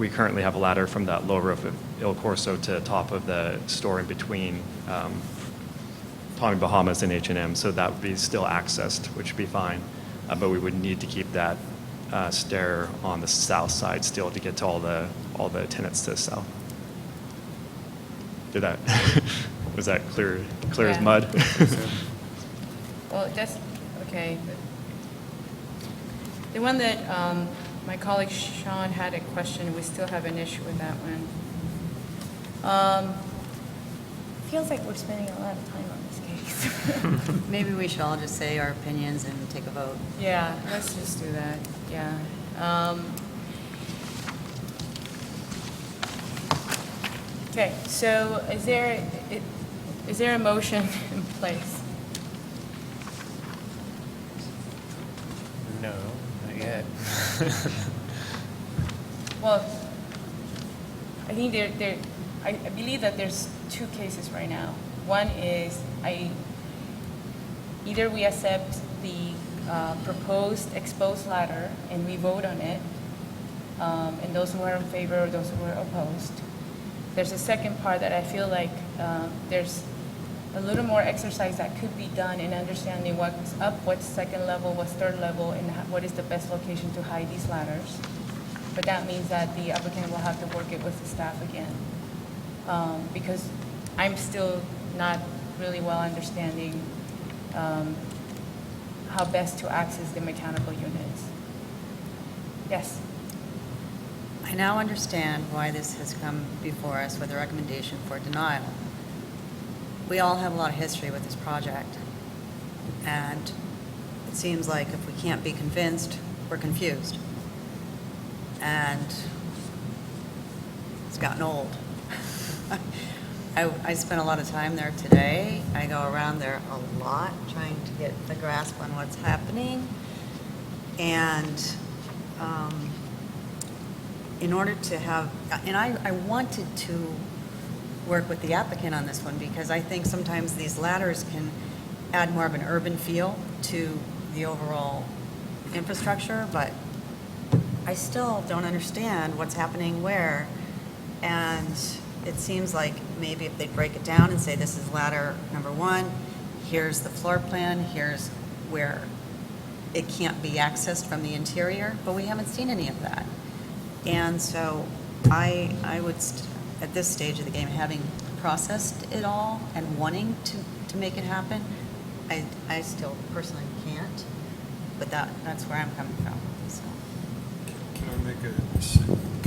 currently have a ladder from that low roof of Il Corso to the top of the store in between Tommy Bahamas and H&M, so that would be still accessed, which would be fine. But we would need to keep that stair on the south side still to get to all the tenants to the south. Was that clear as mud? Well, that's, okay. The one that my colleague Sean had a question, we still have an issue with that one. Feels like we're spending a lot of time on this case. Maybe we should all just say our opinions and take a vote. Yeah, let's just do that, yeah. Okay, so is there a motion in place? No, not yet. Well, I think I believe that there's two cases right now. One is either we accept the proposed exposed ladder and we vote on it, and those who are in favor or those who are opposed. There's a second part that I feel like there's a little more exercise that could be done in understanding what's up, what's second level, what's third level, and what is the best location to hide these ladders. But that means that the applicant will have to work it with the staff again. Because I'm still not really well understanding how best to access the mechanical units. Yes? I now understand why this has come before us with a recommendation for denial. We all have a lot of history with this project, and it seems like if we can't be convinced, we're confused. And it's gotten old. I spent a lot of time there today. I go around there a lot trying to get a grasp on what's happening. And in order to have, and I wanted to work with the applicant on this one because I think sometimes these ladders can add more of an urban feel to the overall infrastructure, but I still don't understand what's happening where. And it seems like maybe if they break it down and say this is ladder number 1, here's the floor plan, here's where it can't be accessed from the interior, but we haven't seen any of that. And so I would, at this stage of the game, having processed it all and wanting to make it happen, I still personally can't, but that's where I'm coming from. So. Can I make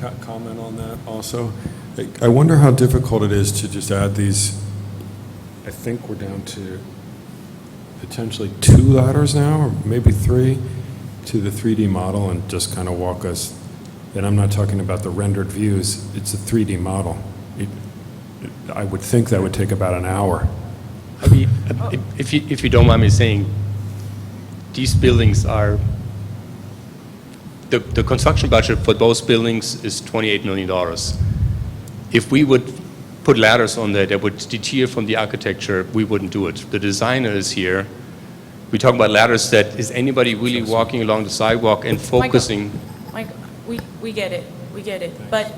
a comment on that also? I wonder how difficult it is to just add these, I think we're down to potentially 2 ladders now, or maybe 3, to the 3D model and just kind of walk us. And I'm not talking about the rendered views, it's a 3D model. I would think that would take about an hour. I mean, if you don't mind me saying, these buildings are, the construction budget for those buildings is $28 million. If we would put ladders on there that would deter from the architecture, we wouldn't do it. The designer is here. We talk about ladders that, is anybody really walking along the sidewalk and focusing? Michael, we get it, but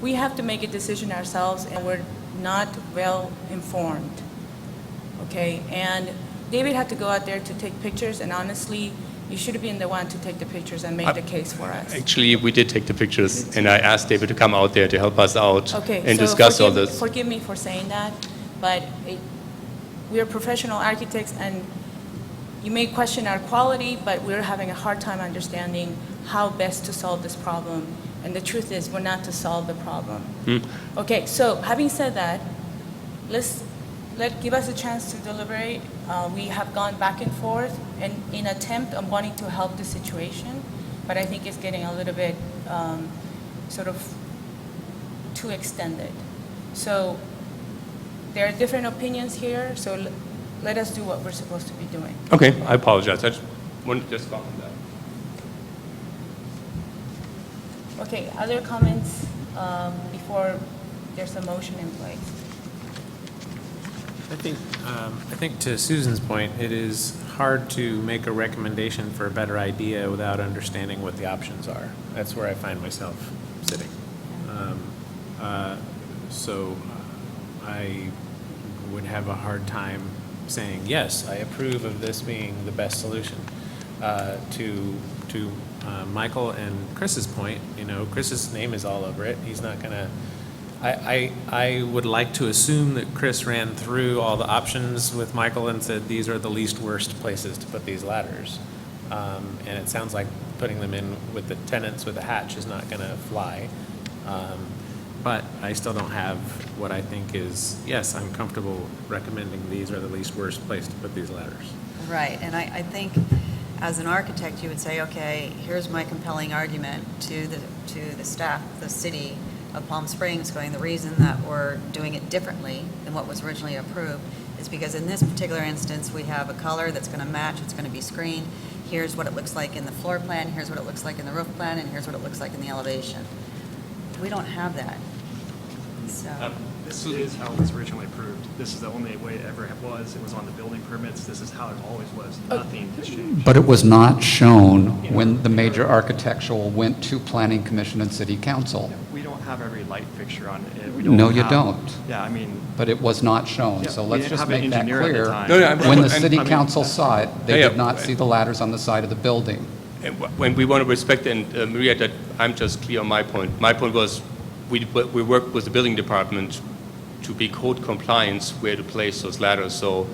we have to make a decision ourselves, and we're not well informed, okay? And David had to go out there to take pictures, and honestly, you should have been the one to take the pictures and make the case for us. Actually, we did take the pictures, and I asked David to come out there to help us out Okay, and so discuss all this. Forgive me for saying that, but we are professional architects, and you may question our quality, but we're having a hard time understanding how best to solve this problem. And the truth is, we're not to solve the problem. Okay, so having said that, let's give us a chance to deliberate. We have gone back and forth and in attempt of wanting to help the situation, but I think it's getting a little bit sort of too extended. So there are different opinions here, so let us do what we're supposed to be doing. Okay, I apologize. I just wanted to just comment that. Okay, other comments before there's a motion in place? I think to Susan's point, it is hard to make a recommendation for a better idea without understanding what the options are. That's where I find myself sitting. So I would have a hard time saying, yes, I approve of this being the best solution. To Michael and Chris's point, Chris's name is all over it. He's not going to. I would like to assume that Chris ran through all the options with Michael and said these are the least worst places to put these ladders. And it sounds like putting them in with the tenants with a hatch is not going to fly. But I still don't have what I think is, yes, I'm comfortable recommending these are the least worst place to put these ladders. Right, and I think as an architect, you would say, okay, here's my compelling argument to the staff, the city of Palm Springs, going, the reason that we're doing it differently than what was originally approved is because in this particular instance, we have a color that's going to match, it's going to be screened. Here's what it looks like in the floor plan, here's what it looks like in the roof plan, and here's what it looks like in the elevation. We don't have that. So. This is how it was originally approved. This is the only way it ever was. It was on the building permits. This is how it always was. Nothing has changed. But it was not shown when the major architectural went to Planning Commission and City Council. We don't have every light fixture on it. No, you don't. Yeah, I mean. But it was not shown, Yeah, so we let's didn't just have an make that engineer at the clear. time. When the City Council saw it, they Yeah, did not see the ladders on the side of the building. And when we want to respect, and Maria, that I'm just clear on my point. My point was we worked with the building department to be code compliance where to place those ladders. So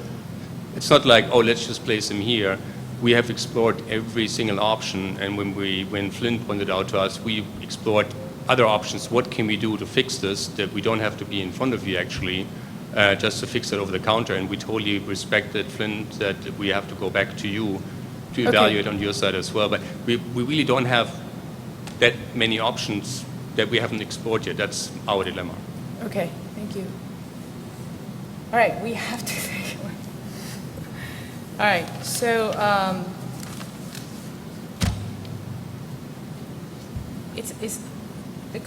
it's not like, oh, let's just place them here. We have explored every single option, and when Flynn pointed out to us, we explored other options. What can we do to fix this, that we don't have to be in front of you actually, just to fix it over the counter? And we totally respected Flynn that we have to go back to you to evaluate on your side as well. But we really don't have that many options that we haven't explored yet. That's our dilemma. Okay, thank you. All right, we have to think. All right, so it's the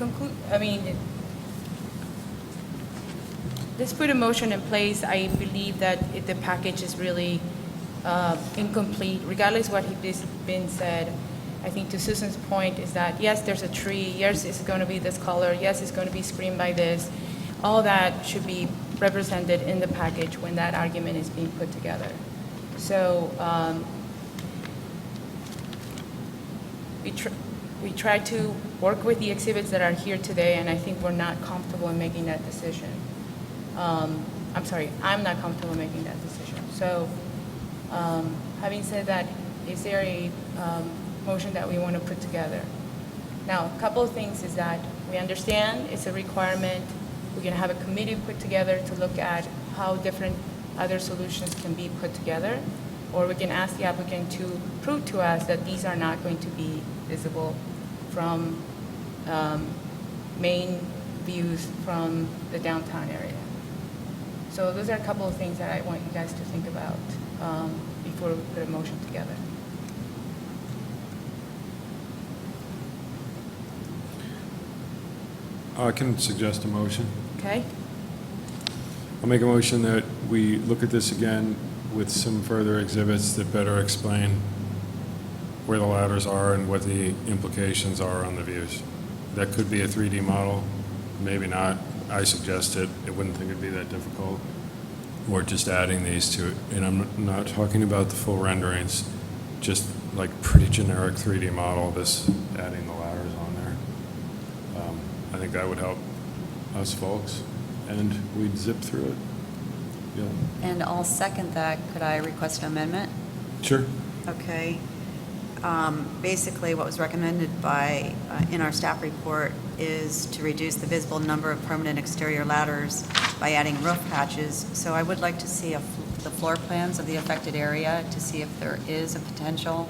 let's put a motion in place. I believe that the package is really incomplete, regardless what has been said. I think to Susan's point is that, yes, there's a tree, yes, it's going to be this color, yes, it's going to be screened by this. All that should be represented in the package when that argument is being put together. So we try to work with the exhibits that are here today, and I think we're not comfortable in making that decision. I'm sorry, I'm not comfortable making that decision. So having said that, is there a motion that we want to put together? Now, a couple of things is that we understand it's a requirement. We're going to have a committee put together to look at how different other solutions can be put together, or we can ask the applicant to prove to us that these are not going to be visible from main views from the downtown area. So those are a couple of things that I want you guys to think about before we put a motion together. I can suggest a motion. Okay? I'll make a motion that we look at this again with some further exhibits that better explain where the ladders are and what the implications are on the views. That could be a 3D model, maybe not. I suggest it. I wouldn't think it'd be that difficult. Or just adding these to it. And I'm not talking about the full renderings, just like pretty generic 3D model, this adding the ladders on there. I think that would help us folks, and we'd zip through it. Yeah. And I'll second that. Could I request an amendment? Sure. Okay. basically what was recommended by, in our staff report, is to reduce the visible number of permanent exterior ladders by adding roof hatches. So I would like to see the floor plans of the affected area to see if there is a potential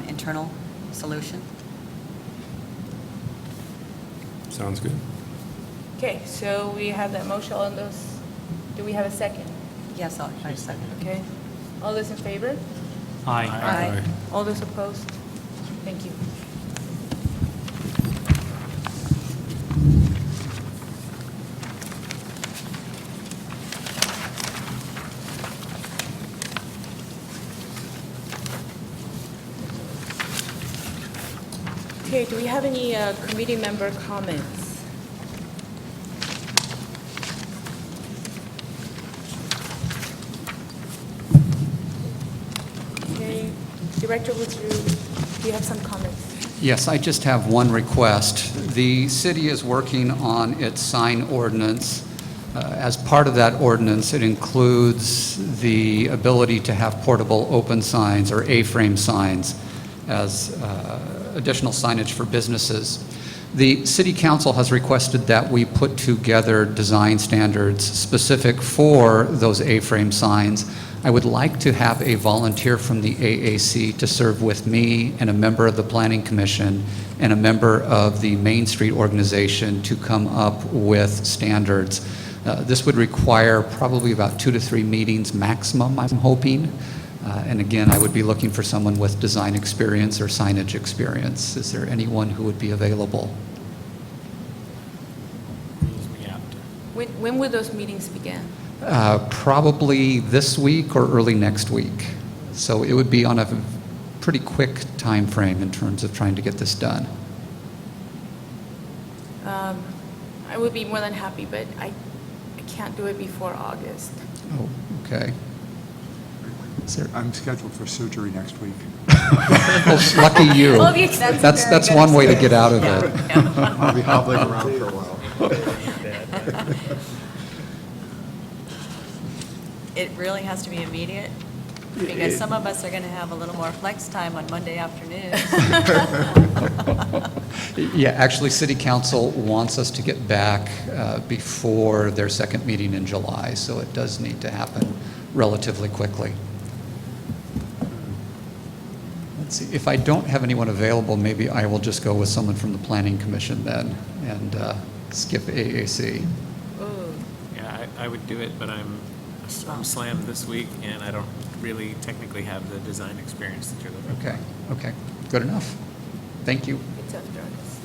internal solution. Sounds good. Okay, so we have that motion on those. Do we have a second? Yes, I second. Okay. All those in favor? Aye. Aye. All those opposed? Thank you. Okay, do we have any committee member comments? Okay, Director Woodruff, do you have some comments? Yes, I just have one request. The city is working on its sign ordinance. As part of that ordinance, it includes the ability to have portable open signs or A-frame signs as additional signage for businesses. The City Council has requested that we put together design standards specific for those A-frame signs. I would like to have a volunteer from the AAC to serve with me and a member of the Planning Commission and a member of the Main Street organization to come up with standards. This would require probably about 2 to 3 meetings maximum, I'm hoping. And again, I would be looking for someone with design experience or signage experience. Is there anyone who would be available? When will those meetings begin? Probably this week or early next week. So it would be on a pretty quick time frame in terms of trying to get this done. I would be more than happy, but I can't do it before August. Oh, okay. I'm scheduled for surgery next week. Well, lucky you. Well, the extensive That's very one good. way to get out of it. I'll be hobbling around for a while. It really has to be immediate, because some of us are going to have a little more flex time on Monday afternoons. Yeah, actually, City Council wants us to get back before their second meeting in July, so it does need to happen relatively quickly. Let's see, if I don't have anyone available, maybe I will just go with someone from the Planning Commission then and skip AAC. Yeah, I would do it, but I'm slammed this week, and I don't really technically have the design experience that you're looking for. Okay, good enough. Thank you. It's after August.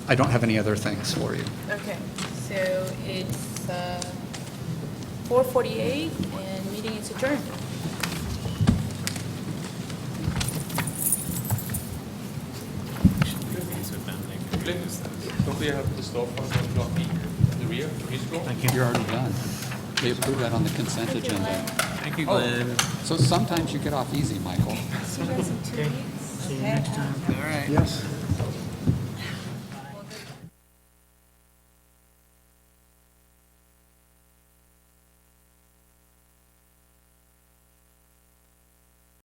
I don't have any other things for you. Okay, so it's 4:48 and meeting is adjourned. Don't we have the storefront on block E, the rear, the bistro? Thank you. You're already done. They approved that on the consent agenda. Thank you, Glenn. So sometimes you get off easy, Michael. See you guys in 2 weeks. See you next time. Yes.